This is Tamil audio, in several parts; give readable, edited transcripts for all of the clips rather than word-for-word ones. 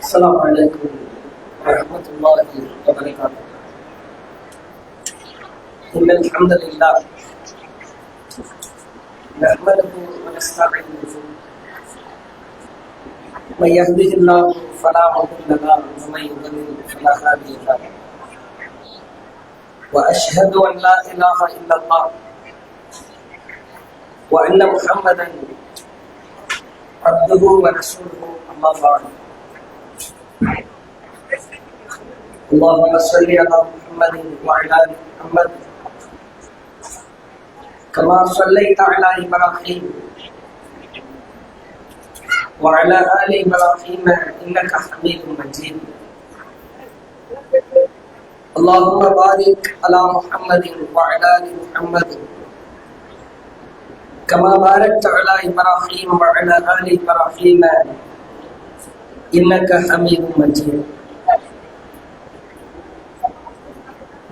السلام عليكم ورحمة الله وبركاته. إن الحمد لله نحمده ونستعينه من يهده الله فلا مضل له ومن يضلل فلا هادي له وأشهد أن لا إله إلا الله وأن محمدا عبده ورسوله أما بعد. اللهم صل على محمد وعلى آل محمد كما صليت على إبراهيم وعلى آل إبراهيم إنك حميد مجيد. اللهم بارك على محمد وعلى آل محمد كما باركت على إبراهيم وعلى آل إبراهيم إنك حميد مجيد.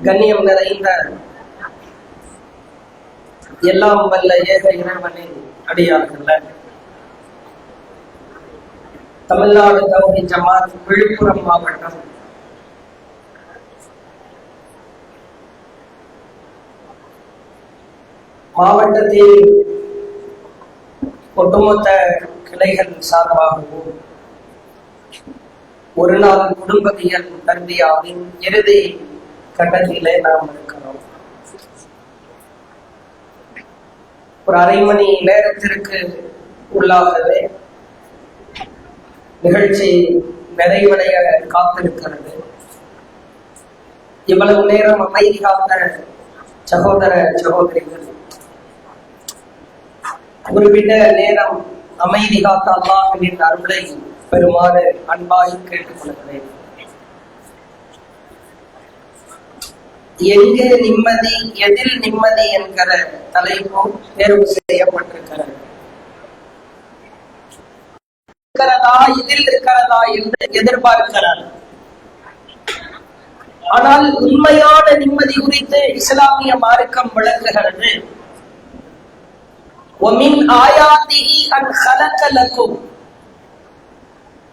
கண்ணியம் நிறைந்த எல்லாம் வல்ல ஏக இறைவனின் அடியார்கள, தமிழ்நாடு தௌஹீத் ஜமாத் விழுப்புரம் மாவட்டம் மாவட்டத்தில் ஒட்டுமொத்த கிளைகள் சார்பாகவும் ஒரு நாள் குடும்பவியல் தர்பியாவின் இறுதி கட்டத்திலே நாம் இருக்கிறோம். ஒரு அரை மணி நேரத்திற்கு உள்ளாகவே நிகழ்ச்சி நிறைவடைய காத்திருக்கிறது. இவ்வளவு நேரம் அமைதி காத்த சகோதர சகோதரிகள், குறிப்பிட்ட நேரம் அமைதி காத்த அல்லாஹ்வின் அருளை பெறுமாறு அன்பாய் கேட்டுக் கொள்கிறேன். எங்கே நிம்மதி, எதில் நிம்மதி என்கிற தலைப்பும் தேர்வு செய்யப்பட்டிருக்கிறது. இதில் இருக்கிறதா என்று எதிர்பார்க்கிறார். ஆனால் உண்மையான நிம்மதி குறித்து இஸ்லாமிய மார்க்கம் விளக்குகிறது. وَمِنْ آيَاتِهِ أَنْ خَلَقَ لَكُمْ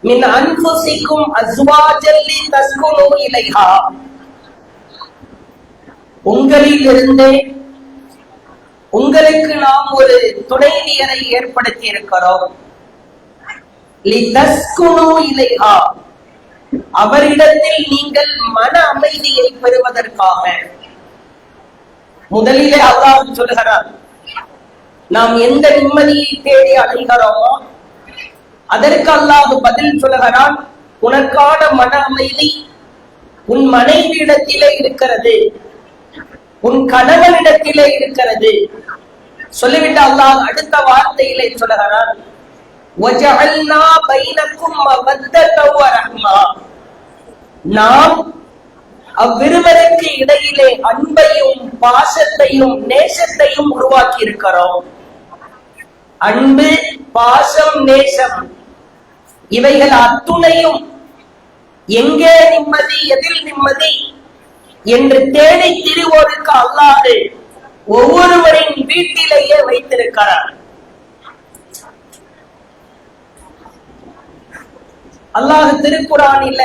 مِنْ أَنْفُسِكُمْ أَزْوَاجًا لِتَسْكُنُوا إِلَيْهَا. உங்களிலிருந்தே உங்களுக்கு நாம் ஒரு துணைவியரை ஏற்படுத்தி இருக்கிறோம். லிதஸ்குனு இலைஹா, அவரிடத்தில் நீங்கள் மன அமைதியை பெறுவதற்காக. முதலிலே அல்லாஹ் சொல்கிறார், நாம் எந்த நிம்மதியை தேடி அடைகிறோமோ அதற்கு அல்லாஹ் பதில் சொல்கிறான், உனக்கான மன அமைதி உன் மனைவியிடத்திலே இருக்கிறது, உன் கணவனிடத்திலே இருக்கிறது. சொல்லிவிட்டு அல்லாஹ் அடுத்த வார்த்தையிலே சொல்கிறான், வஜஅல்னா பைனக்கும் மவத்தத வ ரஹ்மா, நாம் அவ்விருவருக்கு இடையிலே அன்பையும் பாசத்தையும் நேசத்தையும் உருவாக்கி இருக்கிறோம். அன்பு, பாசம், நேசம் இவைகள் அத்துணையும் எங்கே நிம்மதி, எதில் நிம்மதி என்று தேடி திரிவோருக்கு அல்லாஹ் ஒவ்வொருவரின் வீட்டிலேயே வைத்திருக்கிறார். அல்லாஹ் திருக்குரானில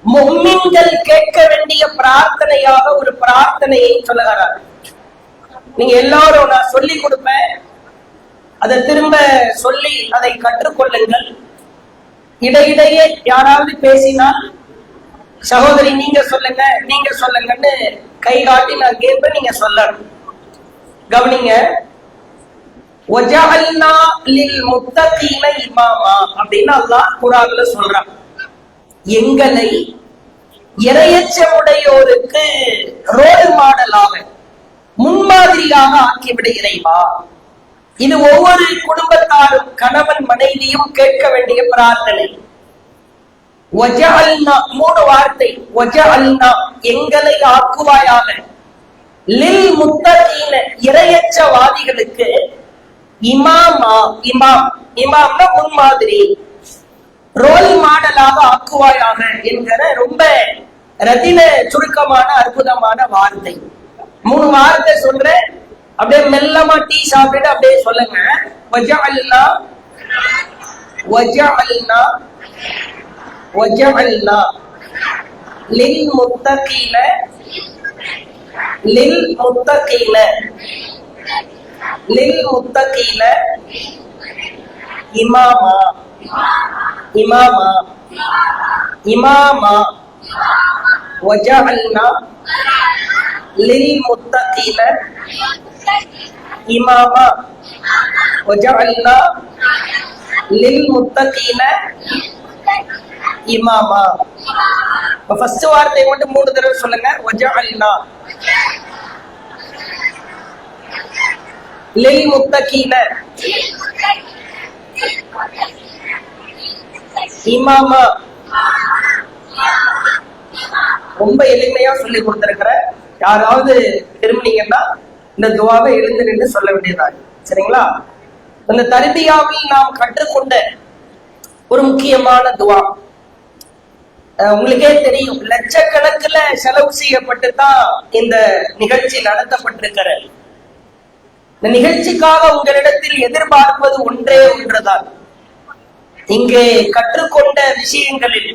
முஃமின்கள் கேட்க வேண்டிய பிரார்த்தனையாக ஒரு பிரார்த்தனையை சொல்லுகிறார். நீங்க எல்லாரும் நான் சொல்லி கொடுப்பேன், அதை திரும்ப சொல்லி அதை கற்றுக்கொள்ளுங்கள். இடையிடையே யாராவது பேசினால் சகோதரி நீங்க சொல்லுங்க, நீங்க சொல்லுங்கன்னு கை காட்டி நான் கேட்பேன், நீங்க சொல்லணும். கவனிங்க. வஜஅல்னா லில் முத்தகீன இமாமா அப்படின்னு அல்லாஹ் குர்ஆன்ல சொல்றான். எங்களை இறையச்சமுடையோருக்கு ரோல் மாடலாக, முன்மாதிரியாக ஆக்கிவிட இறைவா. இது ஒவ்வொரு குடும்பத்தாரும் கணவன் மனைவியும் கேட்க வேண்டிய பிரார்த்தனை. மூணு வார்த்தை, எங்களை ஆக்குவாயாக, லில் முத்தகீன இறையச்சவாதிகளுக்கு, இமாமா, இமாம்னா முன்மாதிரி, ரோல் மாடலாக ஆக்குவாயாக என்கிற ரொம்ப ரத்தின சுருக்கமான அற்புதமான வார்த்தை. 3 வார்த்தை சொல்றேன், அப்படியே மெல்லமா டீ சாப்பிட்டு அப்படியே சொல்லுங்க. وجعلنا وجعلنا للمتقين للمتقين للمتقين إماما إماما إماما وجعلنا للمتقين إماما وجعلنا للمتقين إماما. ஃபர்ஸ்ட் வார்த்தை மட்டும் 3 தடவை சொல்லுங்க. وجعلنا للمتقين إماما. ரொம்ப எளிமையா சொல்லி கொடுத்திருக்கிற. யாராவது திரும்பினீங்கன்னா இந்த துவாவை எழுந்து நின்று சொல்ல வேண்டியதாக. சரிங்களா? இந்த தர்பியாவில் நாம் கற்றுக்கொண்ட ஒரு முக்கியமான துவா. உங்களுக்கே தெரியும், லட்சக்கணக்கில் செலவு செய்யப்பட்டு தான் இந்த நிகழ்ச்சி நடத்தப்பட்டிருக்கிறது. இந்த நிகழ்ச்சிக்காக உங்களிடத்தில் எதிர்பார்ப்பது ஒன்றே ஒன்றுதான். இங்கே கற்றுக்கொண்ட விஷயங்களில்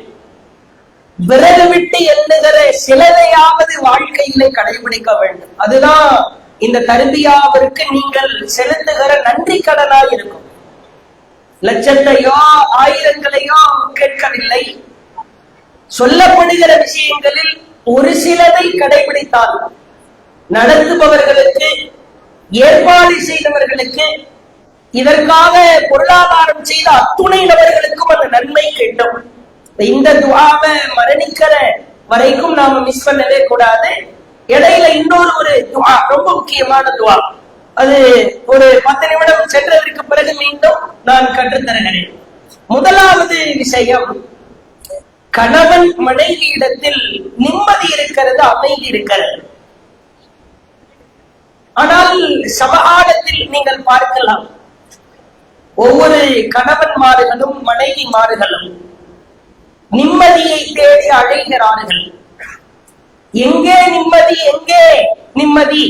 விரல் விட்டு எண்ணுகிற சிலதையாவது வாழ்க்கையிலே கடைபிடிக்க வேண்டும். அதுதான் இந்த தர்பியாவிற்கு நீங்கள் செலுத்துகிற நன்றி கடனாய் இருக்கும். லட்சத்தையோ ஆயிரங்களையோ கேட்கவில்லை. சொல்லப்படுகிற விஷயங்களில் ஒரு சிலதை கடைபிடித்தால் நடத்துபவர்களுக்கு, ஏற்பாடு செய்தவர்களுக்கு, இதற்காக பொருளாதாரம் செய்த அத்துணை நபர்களுக்கும் அந்த நன்மை கிட்டும். இந்த துவாவை மரணிக்கிற வரைக்கும் நாம மிஸ் பண்ணவே கூடாது. இடையில இன்னொரு ஒரு துவா, ரொம்ப முக்கியமான துவா, அது ஒரு 10 நிமிடம் சென்றதற்கு பிறகு மீண்டும் நான் கற்றுத்தருகிறேன். முதலாவது விஷயம், கணவன் மனைவி இடத்தில் நிம்மதி இருக்கிறது, அமைதி இருக்கிறது. ஆனால் சமகாலத்தில் நீங்கள் பார்க்கலாம், ஒவ்வொரு கணவன்மார்களும் மனைவிமார்களும் நிம்மதியை தேடி அழைகிறார்கள். எங்கே நிம்மதி, எங்கே நிம்மதி,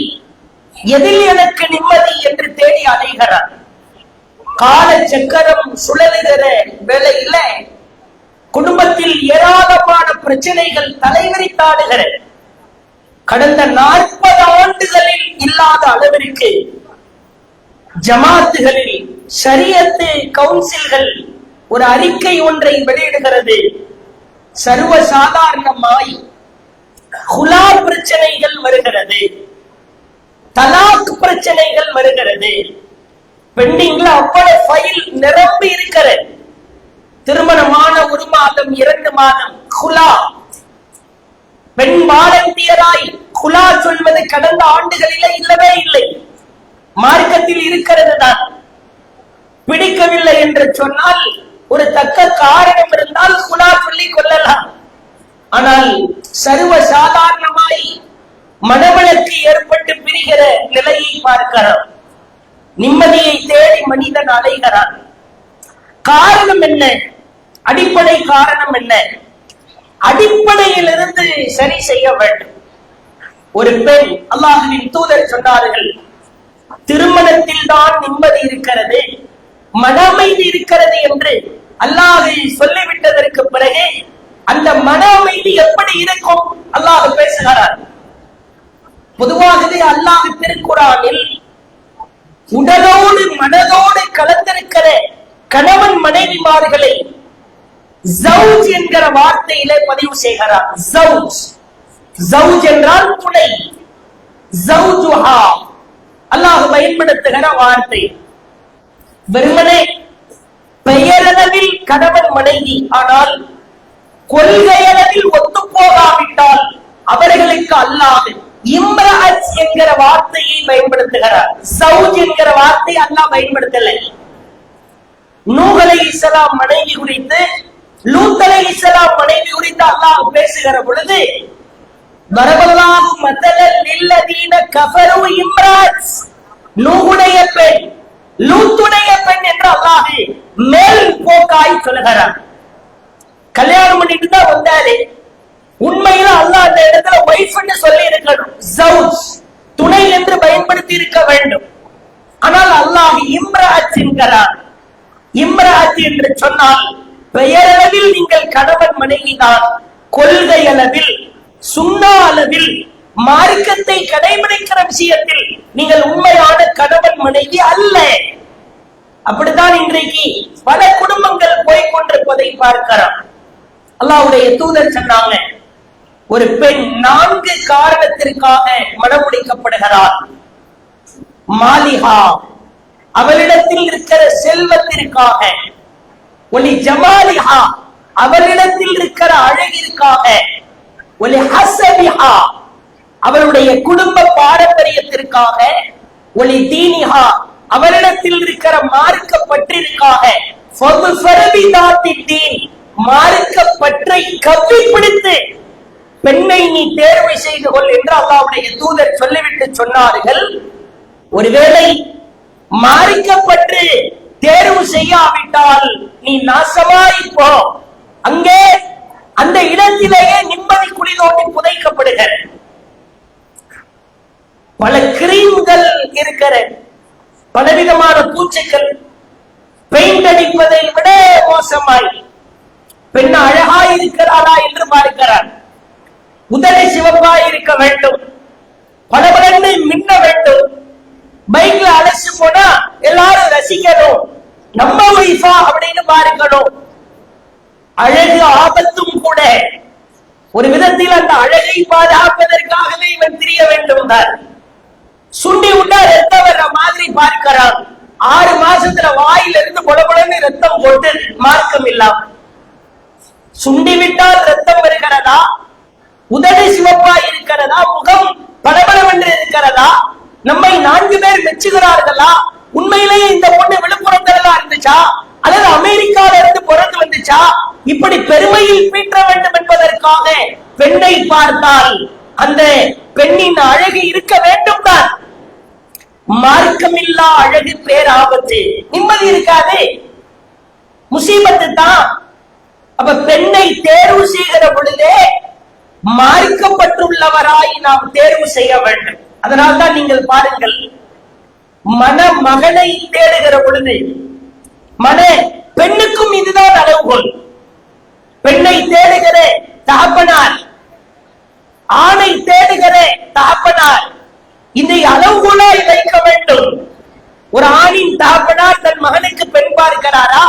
எதில் எனக்கு நிம்மதி என்று தேடி அழைகிறார். கால சக்கரம் சுழலுகிற வேளையில குடும்பத்தில் ஏராளமான பிரச்சனைகள் தலைவிரித்தாடுகிறது. கடந்த 40 ஆண்டுகளில் இல்லாத அளவிற்கு ஜமாத்துகளில் ஷரியத்து கவுன்சில்கள் ஒரு அறிக்கை ஒன்றை வெளியிடுகிறது. சர்வசாதாரணமாய் ஹுலா பிரச்சனைகள் வருகிறது, தலாக் பிரச்சனைகள் வருகிறது. பெண்டிங்ல அவ்வளவு ஃபைல் நிரம்பி இருக்கிறது. திருமணமான 1 மாதம் 2 மாதம் ஹுலா, பெண் வாலண்டியராய் ஹுலா சொல்வது கடந்த ஆண்டுகளிலே இல்லவே இல்லை, மார்க்கத்தில் இருக்கிறது தான். பிடிக்கவில்லை என்று சொன்னால் ஒரு தக்க காரணம் இருந்தால் ஹுலா சொல்லிக் கொள்ளலாம். ஆனால் சர்வ சாதாரணமாய் மனவளக்கு ஏற்பட்டு பிரிகிற நிலையை பார்க்கிறோம். நிம்மதியை தேடி மனிதன் அலைகிறான். காரணம் என்ன? அடிப்படை காரணம் என்ன? அடிப்படையிலிருந்து சரி செய்ய வேண்டும். ஒரு பெண், அல்லாஹ்வின் தூதர் சொன்னார்கள், திருமணத்தில் தான் நிம்மதி இருக்கிறது, மன அமைதி இருக்கிறது என்று அல்லாஹ் சொல்லிவிட்டதற்கு பிறகு அந்த மன அமைதி எப்படி இருக்கும்? அல்லாஹ் பேசுகிறார். பொதுவாகவே அல்லாஹ் திருக்குரானில் உடலோடு மனதோடு கலந்திருக்கிற கணவன் மனைவிமார்களை ஜவுஜ் என்கிற வார்த்தையிலே பதிவு செய்கிறார். ஜவுஜ், ஜவுஜ் என்றால் துணை, ஜவுஜுஹா அல்லாஹ் பயன்படுத்துகிற வார்த்தை. வெறுமனே பெயரளவில் கணவன் மனைவி, ஆனால் கொள்கையளவில் ஒத்து போகாவிட்டால் அவர்களுக்கு அல்லாஹ் இம்ரஅத் என்கிற வார்த்தையை பயன்படுத்துகிறார். ஜவுஜ் என்கிற வார்த்தை அல்லாஹ் பயன்படுத்தலை. நூஹ் அலைஹிஸ்ஸலாம் மனைவி குறித்து, லூத் அலைஹிஸ்ஸலாம் மனைவி குறித்து அல்லாஹ் பேசுகிற பொழுது, வரவல்லாஹு மதலல் லில்லதீன கஃபரு இம்ரஅத், நூஹுடைய பெண், லூத்துடைய பெண் என்று அல்லாஹ் மேல் போக்காய் சொல்கிறார். கல்யாணம் பண்ணிட்டு தான் வந்தாரு, உண்மையில அல்லாஹ் அந்த இடத்துல வைஃப்னு சொல்லி இருக்கணும், ஜவுஜ் துணை என்று பயன்படுத்தி இருக்க வேண்டும். ஆனால் அல்லாஹ் இம்ரஅத் என்கிறார். இம்ராத் என்று சொன்னால் பெயரளவில் நீங்கள் கணவன் மனைவிதான், கொள்கை அளவில் சுன்னா அளவில் மார்க்கத்தை கடைபிடிக்கிற விஷயத்தில் நீங்கள் உண்மையான கணவன் மனைவி அல்ல. அப்படித்தான் இன்றைக்கு பல குடும்பங்கள் போய்கொண்டிருப்பதை பார்க்கிறோம். அல்லாஹ்வுடைய தூதர் சொன்னாங்க, ஒரு பெண் 4 காரணத்திற்காக மணமுடிக்கப்படுகிறார். மாலிஹா, அவளிடத்தில் இருக்கிற செல்வத்திற்காக, ஒலி ஜமாலிஹா, அவளிடத்தில் இருக்கிற அழகிற்காக, ஒலி ஹஸபிஹா, அவளுடைய குடும்ப பாரம்பரியத்திற்காக, ஒலி தீனிஹா, அவளிடத்தில் இருக்கிற மார்க்க பற்றிற்காக, மார்க்க பற்றை கவ்வி பிடித்து பெண்ணை நீ தேர்வு செய்து கொள் என்று அல்லாஹ்வுடைய தூதர் சொல்லிவிட்டு சொன்னார்கள். ஒருவேளை மார்க்கப்பட்டு தேர்வு செய்யாவிட்டால் நீ நாசமாயிப்போ, அங்கே அந்த இடத்திலேயே நிம்மதி குழி தோண்டி புதைக்கப்படுகிற பல கிரீம்கள் இருக்கிற, பலவிதமான பூச்சிகள், பெயிண்ட் அடிப்பதை விட மோசமாய் பெண் அழகாய் இருக்கிறாரா என்று பார்க்கிறார். உதவி சிவப்பாய் இருக்க வேண்டும், பலபலன்னு மின்ன வேண்டும், பைக்ல அழைச்சு போனா எல்லாரும் ரசிக்கணும், நம்ம வைஃபா அப்படின்னு பார்க்கணும். அழகு ஆபத்தும் கூட. ஒரு விதத்தில் அந்த அழகை பாதுகாப்பதற்காகவே இவன் தெரிய வேண்டும் தான். சுண்டி விட்டா ரத்தம் வர்ற மாதிரி பார்க்கிறான். 6 மாசத்துல வாயிலிருந்து பொலபொலன்னு ரத்தம் போட்டு மார்க்கம் இல்லாம சுண்டி விட்டால் ரத்தம் வருகிறதா, உதடு சிவப்பா இருக்கிறதா, முகம் பளபளவென்று இருக்கிறதா, நம்மை 4 பேர் மெச்சுகிறார்களா, உண்மையிலேயே இந்த பொண்ணு விழுப்புரத்துல இருந்துச்சா அல்லது அமெரிக்கால இருந்து பிறந்து வந்துச்சா, இப்படி பெருமையில் பீற்ற வேண்டும் என்பதற்காக பெண்ணை பார்த்தால் அந்த பெண்ணின் அழகு இருக்க வேண்டும் தான். மார்க்கமில்லா அழகு பேராபத்து, நிம்மதி இருக்காது, முசீபத்து தான். அப்ப பெண்ணை தேர்வு செய்கிற பொழுதே மார்க்கப்பட்டுள்ளவராய் நாம் தேர்வு செய்ய வேண்டும். அதனால்தான் நீங்கள் பாருங்கள், மணமகனை தேடுகிற பொழுது பெண்ணுக்கும் இதுதான் அளவுகோல். பெண்ணை தேடுகிற தகப்பனார், ஆணை தேடுகிற தகப்பனார் இதை அளவுகோலாய் வைக்க வேண்டும். ஒரு ஆணின் தகப்பனார் தன் மகனுக்கு பெண் பார்க்கிறாரா,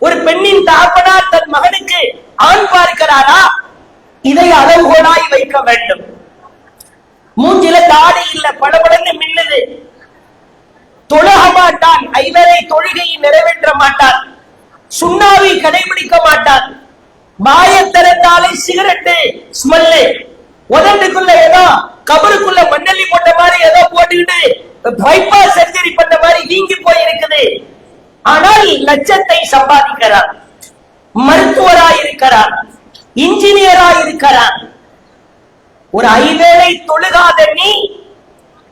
ஒரு பெண்ணின் தகப்பனார் தன் மகனுக்கு ஆண் பார்க்கிறாரா, இதை அளவுகோலாய் வைக்க வேண்டும். மூஞ்சில தாடி இல்ல, படபடன்னு மின்னுது, தொழுக மாட்டான், 5 தொழுகையை நிறைவேற்ற மாட்டான், சுண்ணாவை கடைபிடிக்க மாட்டான், வாய திறந்தாலே சிகரெட்டு ஸ்மெல்லு, உதட்டுக்குள்ள ஏதோ கபருக்குள்ள மண்ணெல்லி போட்ட மாதிரி ஏதோ போட்டுக்கிட்டு பைபாஸ் சர்ஜரி பண்ண மாதிரி வீங்கி போய் இருக்குது. ஆனால் லட்சத்தை சம்பாதிக்கிறார், மருத்துவராய் இருக்கிறார், இன்ஜினியராய் இருக்கிறார். ஒரு 5 தொழுகாத நீ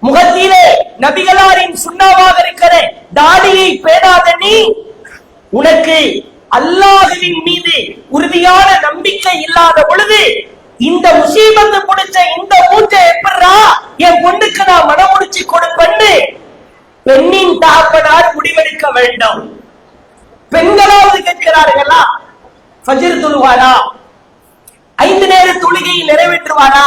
முகத்திலே நபிகளாரின் சுண்ணாவாக இருக்கிற தாடியை பேணாத நீ, உனக்கு அல்லாஹ்வின் மீது உறுதியான நம்பிக்கை இல்லாத பொழுது இந்த முசீபத்து முடிச்ச இந்த மூச்சை எப்படா என் பொண்ணுக்கு நான் மனம் முடிச்சு கொடுப்பேன்னு பெண்ணின் தகப்பனார் முடிவெடுக்க வேண்டும். பெண்களாவது கேட்கிறார்களா, ஃபஜ்ர் தொழுவாரா, 5 நேர தொழுகையை நிறைவேற்றுவாரா?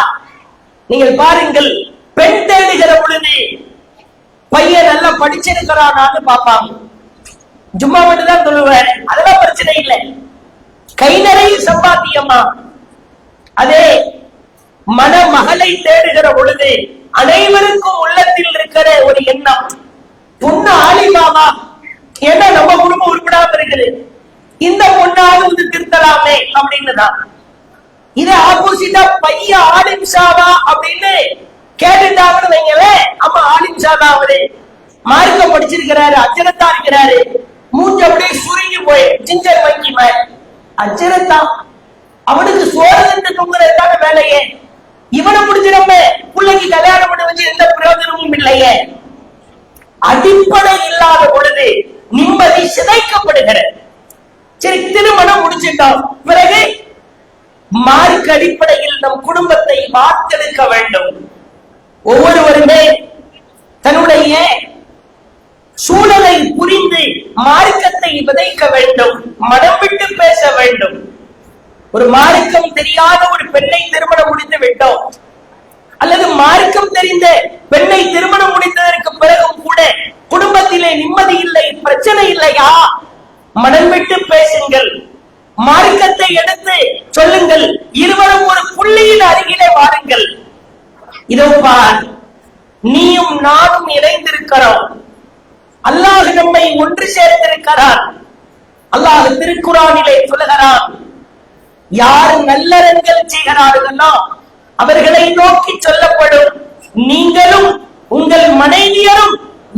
நீங்கள் பாருங்கள், பெண் தேடுகிற பொழுது பையன் நல்லா படிச்சிருக்கிறானான்னு பாப்பாங்க. ஜும்மா மட்டும் தான் தொழுவார், அதெல்லாம் பிரச்சனை இல்லை, கை நிறைய சம்பாத்தியமா. அதே மணமகளை தேடுகிற பொழுது அனைவருக்கும் உள்ளத்தில் இருக்கிற ஒரு எண்ணம், பொண்ணு ஆலிமாவா, ஏன்னா நம்ம குடும்பம் உருப்படாம இருக்குது, இந்த பொண்ணாவது வந்து திருத்தலாமே அப்படின்னு தான். இது ஆப்போசிட்டா பையன் ஆலிம்சாவா அப்படின்னு கேட்டுட்டாங்கன்னு வைங்களே, அம்மா ஆலிம்சாவா, அவரு மார்க்கம் படிச்சிருக்கிறாரு, அச்சரத்தா இருக்கிறாரு, மூஞ்சி அப்படியே சுருங்கி போய் ஜிஞ்சர் வங்கி மாதிரி அச்சரத்தா, அவனுக்கு சோழத்து தூங்குறதுக்கான வேலையே, இவனை முடிச்சு நம்ம பிள்ளைக்கு கல்யாணம் பண்ணி வச்சு எந்த பிரயோஜனமும் இல்லையே. அடிப்படை இல்லாத பொழுது நிம்மதி சிதைக்கப்படுகிறது. சரி, திருமணம் முடிச்சிட்டோம், பிறகு மார்க்க அடிப்படையில் நம் குடும்பத்தை வார்த்தெடுக்க வேண்டும். ஒவ்வொருவருமே தன்னுடைய சூழலை புரிந்து மார்க்கத்தை விதைக்க வேண்டும், மனம் விட்டு பேச வேண்டும். ஒரு மார்க்கம் தெரியாத ஒரு பெண்ணை திருமணம் முடித்து விட்டோம், அல்லது மார்க்கம் தெரிந்த பெண்ணை திருமணம் முடித்ததற்கு பிறகும் கூட குடும்பத்திலே நிம்மதி இல்லை, பிரச்சனை இல்லையா? மனம் விட்டு பேசுங்கள், மார்க்கத்தை எடுத்து சொல்லுங்கள், இருவரும் ஒரு புள்ளியின் அருகிலே வாருங்கள். இதோ பார், நீயும் நானும் இணைந்திருக்கிறோம், அல்லாஹ் நம்மை ஒன்று சேர்த்திருக்கிறான். அல்லாஹ் திருக்குரானிலே சொல்லுகிறான், யார் நல்லறங்கள் செய்கிறார்களோ அவர்களை நோக்கி சொல்லப்படும், நீங்களும் உங்கள் மனைவியரும்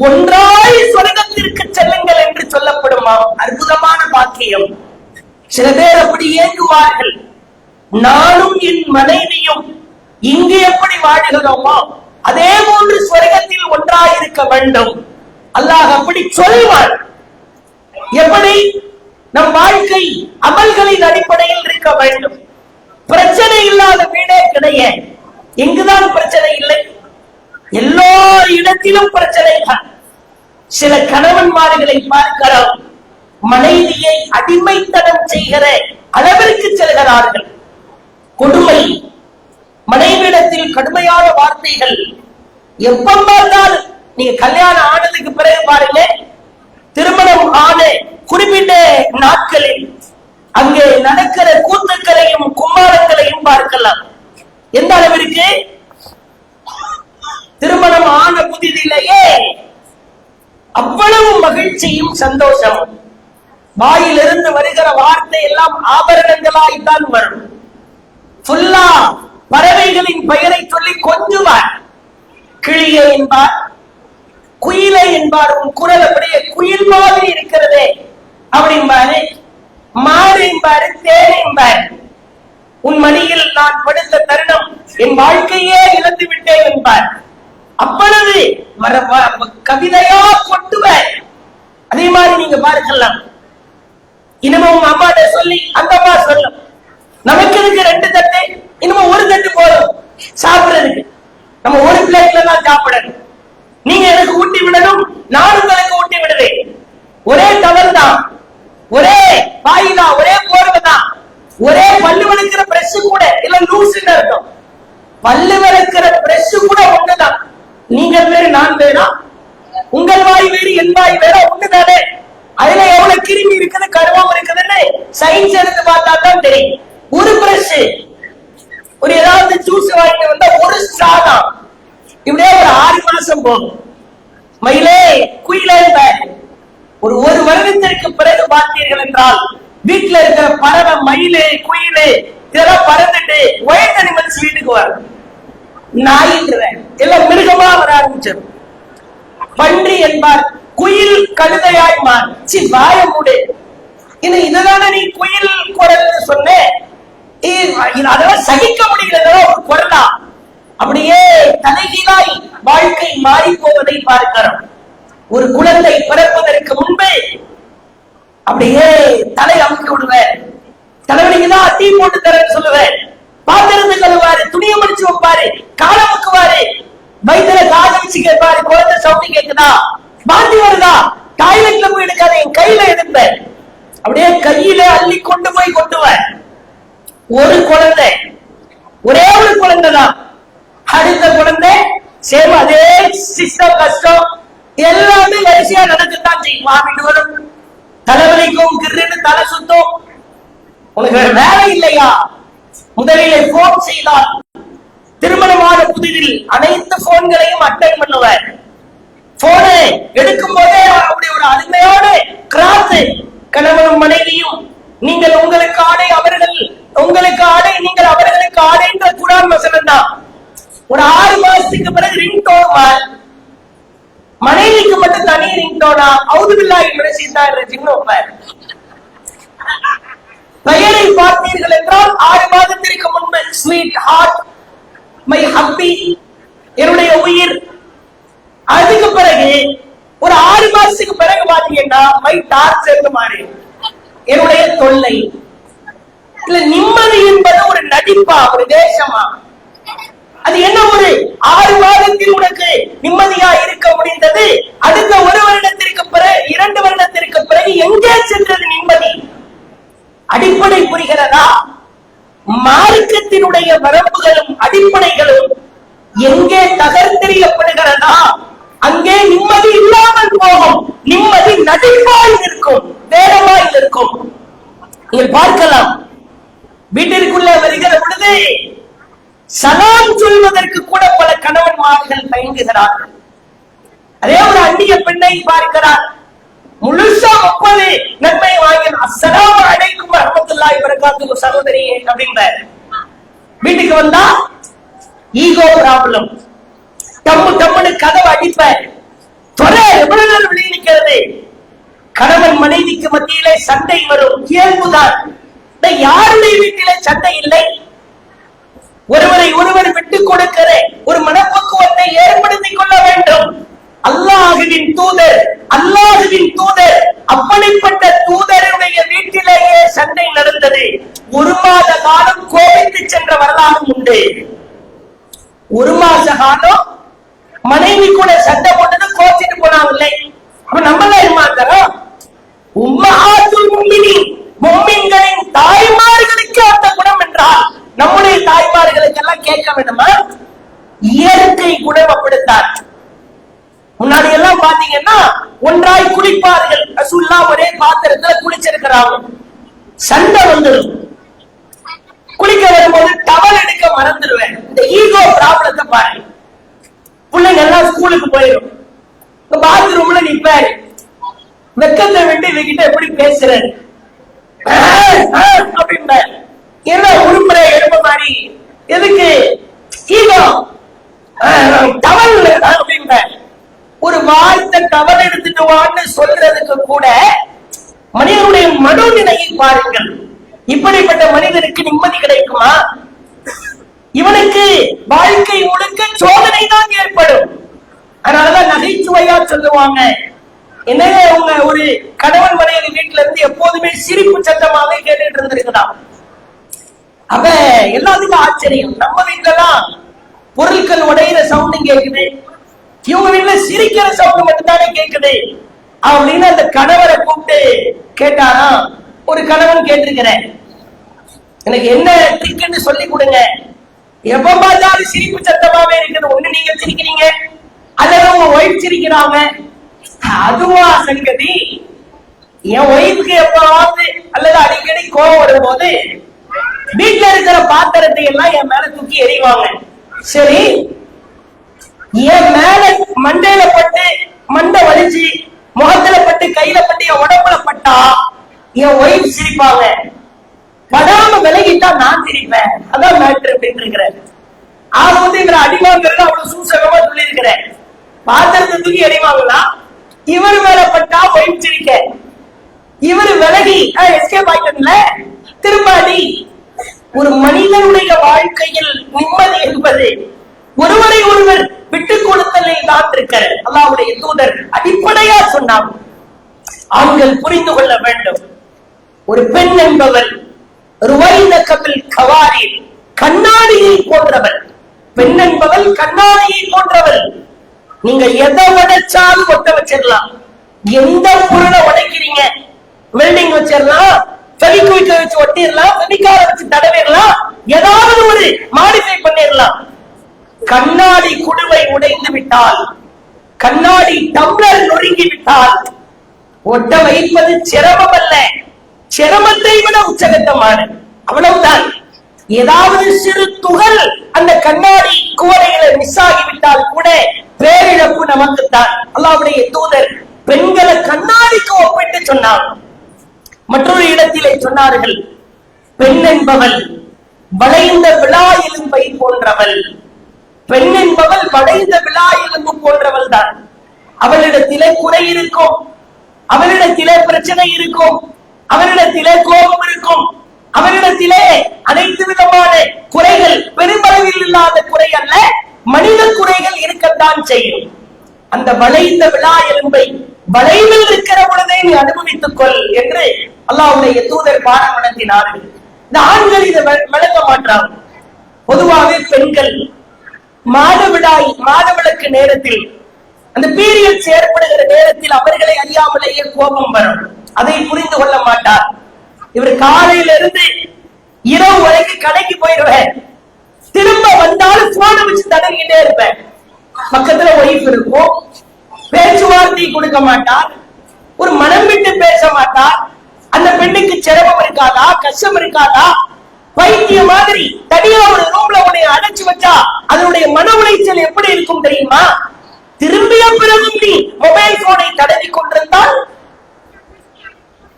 ஒன்றாய் சொர்க்கத்திற்கு செல்லுங்கள் என்று சொல்லப்படுமா. அற்புதமான பாக்கியம். சில பேர் அப்படி ஏங்குவார்கள், நானும் என் மனைவியும் இங்கு எப்படி வாழுகிறோமோ அதே போன்று சொர்க்கத்தில் ஒன்றாயிருக்க வேண்டும். அல்லாஹ் அப்படி சொல்வார். எப்படி? நம் வாழ்க்கை அமல்களின் அடிப்படையில் இருக்க வேண்டும். பிரச்சனை இல்லாத வீடே கிடையாது. எங்குதான் பிரச்சனை இல்லை? எல்லா இடத்திலும் பிரச்சனை தான். சில கணவன்மார்களை பார்க்கிறோம், மனைவியை அடிமைத்தனம் செய்கிற அளவிற்கு செல்கிறார்கள். கொடுமை, மனைவியிடத்தில் கடுமையான வார்த்தைகள். எப்ப பார்த்தாலும் நீங்க கல்யாணம் ஆனதுக்கு பிறகு பாருங்க, திருமணம் ஆன குறிப்பிட்ட நாட்களில் அங்கே நடக்கிற கூத்துக்களையும் கும்மாளங்களையும் பார்க்கலாம். எந்த அளவிற்கு? திருமணம் ஆன புதிதிலேயே அவ்வளவு மகிழ்ச்சியும் சந்தோஷமும். வாயிலிருந்து வருகிற வார்த்தை எல்லாம் ஆபரணங்களாய்த்தான் வரும். ஃபுல்லா பறவைகளின் பெயரை சொல்லி கொஞ்சுவார். கிளியே என்பார், குயிலை என்பார். உன் குரல் அப்படியே குயில் மாதிரி இருக்கிறதே அப்படின்பாரு. மாறு என்பாரு, தேன் என்பார். உன் மடியில் நான் படுத்த தருணம் என் வாழ்க்கையே இழந்து விட்டேன் என்பார். அப்பொழுது கவிதையா கொட்டுவார். அதே மாதிரி நீங்க பார்க்கலாம், இன்னமும் அம்மாட்ட சொல்லி அந்த அம்மா சொல்லும், நமக்கு இருக்கு 2 தட்டு, இன்னமும் 1 தட்டு போதும் சாப்பிடுறதுக்கு, நம்ம ஒரு பிளேட்ல தான் சாப்பிடணும், நீங்க எனக்கு ஊட்டி விடணும், நான் உங்களுக்கு ஊட்டி விடுவேன். ஒரே டவல் தான், ஒரே பாய் தான், ஒரே போர்வை தான், ஒரே பல்லு வளர்க்கிற பிரஷ் கூட இல்ல லூசுன்னு இருக்கும். பல்லு வளர்க்கிற பிரஷ் கூட ஒண்ணுதான். நீங்கள் வேறு நான் வேறா, உங்கள் வாய் வேறு என் வாய் வேற, ஒண்ணுதானே. அதுல எவ்வளவு கிருமி இருக்குது, கருவம் இருக்குதுன்னு சயின்ஸ் எடுத்து பார்த்தா தான் தெரியும். ஒரு பிரஷ், ஒரு ஏதாவது ஜூஸ் வாங்கிட்டு வந்தா ஒரு ஸ்ட்ராதான், இப்படியே ஒரு 6 மாசம் போகும். மயிலே குயிலே ஒரு வருடத்திற்கு பிறகு பார்த்தீர்கள் என்றால் வீட்டுல இருக்கிற பறவை, மயிலு, குயிலு இதெல்லாம் பறந்துட்டு ஒயிட் அனிமல்ஸ் வீட்டுக்கு வரும். நாயின்ற எல்லாம் மிருகமா வர ஆரம்பிச்சது. பன்றி என்பார், குயில் கழுதையாய் மாறி வாய மூடு. இதுதானே நீ குயில் குரல் சொன்ன, அதெல்லாம் சகிக்க முடிகிறதோ ஒரு குரலா? அப்படியே தலைகீழாய் வாழ்க்கை மாறி போவதை பார்க்கிறோம். ஒரு குழந்தை பிறப்பதற்கு முன்பு அப்படியே தலை அமுக்கி விடுவேன், தலைவலிக்குதான் டீ போட்டு தரேன்னு சொல்லுவேன், பாத்திரத்தை கழுவாரு, துணியை முடிச்சு வைப்பாரு, காலை முக்குவாரு, வயிற்றுல காது வச்சு கேட்பாரு, குழந்தை சவுண்டி கேக்குதா, வாந்தி வருதா, டாய்லெட்ல போய் எடுக்காத, என் கையில எடுப்பேன், அப்படியே கையில அள்ளி கொண்டு போய் கொண்டுவேன். ஒரு குழந்தை, ஒரே ஒரு குழந்தை தான். அடுத்த குழந்தை சேம் அதே சிஸ்டம், கஷ்டம் எல்லாமே வரிசையா நடக்கத்தான் செய்யும். வாமிட்டு வரும், தலைவலிக்கும், கிருன்னு தலை சுத்தும். உனக்கு வேற வேலை இல்லையா? முதலிலே போன் செய்தால் திருமணமான புதிதில் அனைத்து போன்களையும் அட்டன் பண்ணுவார். போனை எடுக்கும் போதே அப்படி ஒரு அருமையோடு கிராஸ், கணவனும் மனைவியும் நீங்கள் உங்களுக்கு ஆடை, அவர்கள் உங்களுக்கு ஆடை, நீங்கள் அவர்களுக்கு ஆடைன்ற குரான் வசனம் தான். ஒரு 6 மாசத்துக்கு பிறகு ரிங்டோன், மனைவிக்கு மட்டும் தனி ரிங்டோனா, அவுதுபில்லாஹி மினஷ் ஷைத்தானிர் ரஜீம் வைப்பார். பெயரை பார்த்தீர்கள் என்றால் 6 மாதத்திற்கு முன்பு ஸ்வீட் ஹார்ட், மை ஹப்பி, என்னுடைய உயிர். அதுக்கு பிறகு ஒரு 6 மாசத்துக்கு பிறகு பாத்தீங்கன்னா மை டார்ச்சர் மாறி, என்னுடைய தொல்லை. இல்ல நிம்மதி என்பது ஒரு நடிப்பா, ஒரு தேசமா? அது என்ன ஒரு 6 மாதத்தில் உனக்கு நிம்மதியா இருக்க முடிந்தது, அடுத்த 1 வருடத்திற்கு பிறகு 2 வருடத்திற்கு பிறகு எங்கே சென்றது நிம்மதி? அடிப்படை புரிகிறதா? மார்க்கத்தினுடைய வரம்புகளும் அடிப்படைகளும் எங்கே தகர்த்தெறியப்படுகிறதா அங்கே நிம்மதி இல்லாமல் போகும். நிம்மதி நடிப்பாய் இருக்கும், வேகமாய் இருக்கும். நீங்கள் பார்க்கலாம், வீட்டிற்குள்ளே வருகிற பொழுது சலாம் சொல்வதற்கு கூட பல கணவன்மார்கள் தயங்குகிறார்கள். அதே ஒரு அந்நிய பெண்ணை பார்க்கிறார், முழுசா 30 நன்மை வாங்கி அஸ்ஸலாமு அலைக்கும் வரஹ்மத்துல்லாஹி வபரகாத்துஹு சகோதரி அப்படின்ற வீட்டுக்கு வந்தா ஈகோ ப்ராப்ளம், டம்முன்னு கதவை அடிப்ப தொலை எவ்வளவு நேரம் வெளியே நிற்கிறது. கணவன் மனைவிக்கு மத்தியிலே சண்டை வரும், இயல்புதான். யாருடைய வீட்டிலே சண்டை இல்லை? ஒருவரை ஒருவர் விட்டுக் கொடுக்கிற ஒரு மனப்பக்குவத்தை ஏற்படுத்திக் கொள்ள வேண்டும். அல்லாஹுவின் தூதர் அப்படிப்பட்ட தூதருடைய வீட்டிலேயே சண்டை நடந்தது. 1 மாத காலம் கோபித்து சென்ற வரலாறும் உண்டு. 1 மாத காலம் மனைவி கூட சண்டை போட்டது, கோச்சிட்டு போனாங்களே. அப்ப நம்மள மாத்திரம் உம்மஹாத்துல் முஃமினீன், முஃமின்களின் தாய்மார்களுக்கு அந்த குணம் என்றால் நம்முடைய தாய்மார்களுக்கு எல்லாம் கேட்க வேண்டுமா? இயற்கை குணம் அப்படித்தான். முன்னாடி எல்லாம் பாத்தீங்கன்னா ஒன்றாய் குளிப்பார்கள். ரசூலுல்லாஹ் ஒரே பாத்திரத்துல குளிச்சிருக்கிறாங்க, சண்டை வந்துடும். குளிக்க வரும்போது டவல் எடுக்க மறந்துடுவேன். இந்த ஈகோ ப்ராப்ளத்தை பாருங்க. பிள்ளைங்க எல்லாம் ஸ்கூலுக்கு போயிடும், பாத்ரூம்ல நிப்பாரு, வெக்கத்தை விட்டு இவகிட்ட எப்படி பேசுறாரு அப்படின்ற என்ன உருமுறை எழுப்ப மாதிரி எதுக்கு ஈகோ டவல் அப்படின்ற ஒரு வார்த்தை டவல் எடுத்துட்டு வான்னு சொல்றதுக்கு கூட மனிதனுடைய மனோநிலையை பாருங்கள். இப்படிப்பட்ட மனிதனுக்கு நிம்மதி கிடைக்குமா? இவனுக்கு வாழ்க்கை முழுக்க சோதனை தான் ஏற்படும். அதனாலதான் நகைச்சுவையா சொல்லுவாங்க, என்னங்க உங்க ஒரு கணவன் மனைவி வீட்டுல இருந்து எப்போதுமே சிரிப்பு சத்தமாவே கேட்டுட்டு இருந்திருக்கலாம். அப்ப எல்லாத்துக்கும் ஆச்சரியம், நம்ம வீட்டுல எல்லாம் பொருட்கள் உடையிற சவுண்டு கேக்குது, இவங்க வீட்டுல சிரிக்கிற சவுண்டு மட்டும்தானே கேக்குது அப்படின்னு அந்த கணவரை கூப்பிட்டு கேட்டாரா. ஒரு கணவன் கேட்டிருக்கிறேன், எனக்கு என்ன ட்ரிக்னு சொல்லி கொடுங்க, எப்ப பார்த்தாலும் சிரிப்பு சத்தமாவே இருக்குது, ஒண்ணு நீங்க சிரிக்கிறீங்க அல்லது உங்க ஒய்ஃப் சிரிக்கிறாங்க. அதுவா சங்கதி? என் ஒய்ஃபுக்கு எப்பவாவது அல்லது அடிக்கடி கோவம் வரும் போது வீட்டுல இருக்கிற பாத்திரத்தை எல்லாம் என் மேல தூக்கி எறிவாங்க. சரி, என் மேல மண்டையில பட்டு மண்டை வலிச்சு முகத்துல பட்டு கையில பட்டு என் உடம்புல பட்டா என் ஒய்ஃப் சிரிப்பாங்க, படாம விலகிட்டா நான் சிரிப்பேன். அதான் மேட்ரு அப்படின்னு இருக்கிறேன். ஆக வந்து இவரை அடிவாங்கிறது அவ்வளவு சூசகமா சொல்லி இருக்கிறேன். பாத்திரத்தை தூக்கி அடிவாங்களா, இவர் மேல பட்டா ஒய்ஃப் சிரிக்க, இவர் விலகி எஸ்கேப் ஆயிட்டதுல திரும்ப அடி. ஒரு மனிதனுடைய வாழ்க்கையில் நிம்மதி என்பது ஒருவரை ஒருவர் விட்டுக் கொடுத்தலில் தான் இருக்க அல்லாஹ்வுடைய தூதர் அடிப்படையா சொன்னார். ஆண்கள் புரிந்து கொள்ள வேண்டும், ஒரு பெண் என்பவர் கண்ணாடியை போன்றவள். பெண் என்பவள் கண்ணாடியை போன்றவள். நீங்க எதை உடைச்சாலும் ஒட்ட வச்சிடலாம். எந்த பொருளை உடைக்கிறீங்க, வெல்டிங் வச்சிடலாம், ஃபெவிக்விக் வச்சு ஒட்டிடலாம், ஃபெவிகால வச்சு தடவிடலாம், ஏதாவது ஒரு மாடிஃபை பண்ணிடலாம். கண்ணாடி குடுவை உடைந்து விட்டால், கண்ணாடி டம்ளர் நொறுங்கி விட்டால் ஒட்ட வைப்பது சிரமம் அல்ல, சிரமத்தை விட உச்சகட்டமான அவ்வளவுதான். ஏதாவது சிறு துகள் அந்த கண்ணாடி குவளைகளை மிஸ் ஆகிவிட்டால் கூட பேரிழப்பு நமக்குத்தான். அல்லாஹ்வுடைய தூதர் பெண்களை கண்ணாடிக்கு ஒப்பிட்டு சொன்னார். மற்றொரு இடத்திலே சொன்னார்கள், பெண் என்பவள் வளைந்த விழா எலும்பை போன்றவள். பெண் என்பவள் வளைந்த விழா எலும்பு போன்றவள் தான். அவளிடத்திலே குறை இருக்கும், அவளிடத்திலே பிரச்சனை இருக்கும், அவரிடத்திலே கோபம் இருக்கும், அவரிடத்திலே அனைத்து விதமான குறைகள், பெருமளவில் இல்லாத குறை அல்ல, மனித குறைகள் இருக்கத்தான் செய்யும். அந்த வளைந்த விழா எலும்பை வளைவில் இருக்கிற பொழுதே நீ அனுபவித்துக் கொள் என்று அல்லாஹ்வுடைய தூதர் பாடம் நடத்தினார்கள். இந்த ஆண்கள் இதை விளங்க மாட்டாங்க. பொதுவாகவே பெண்கள் மாதவிளக்கு நேரத்தில், அந்த பீரியட்ஸ் ஏற்படுகிற நேரத்தில் அவர்களை அறியாமலேயே கோபம் வரும். அதை புரிந்து கொள்ள மாட்டார். இவர் காலையில இருந்து இரவு வரைக்கும் கடைக்கு போயிடுவேன், திரும்ப வந்தாலும் போன வச்சு தடவிக்கிட்டே இருப்பேன். பக்கத்துல ஒய்ஃப் இருக்கும், பேச்சுவார்த்தை கொடுக்க மாட்டார், ஒரு மனம் விட்டு பேச மாட்டார். அந்த பெண்ணுக்கு சிரமம் இருக்காதா, கஷ்டம் இருக்காதா? பைத்திய மாதிரி தனியா ஒரு ரூம்ல உன்னை அடைச்சு வச்சா அதனுடைய மன உளைச்சல் எப்படி இருக்கும் தெரியுமா? திரும்பிய பிறகும் நீ மொபைல் போனை தடவி கொண்டிருந்தால்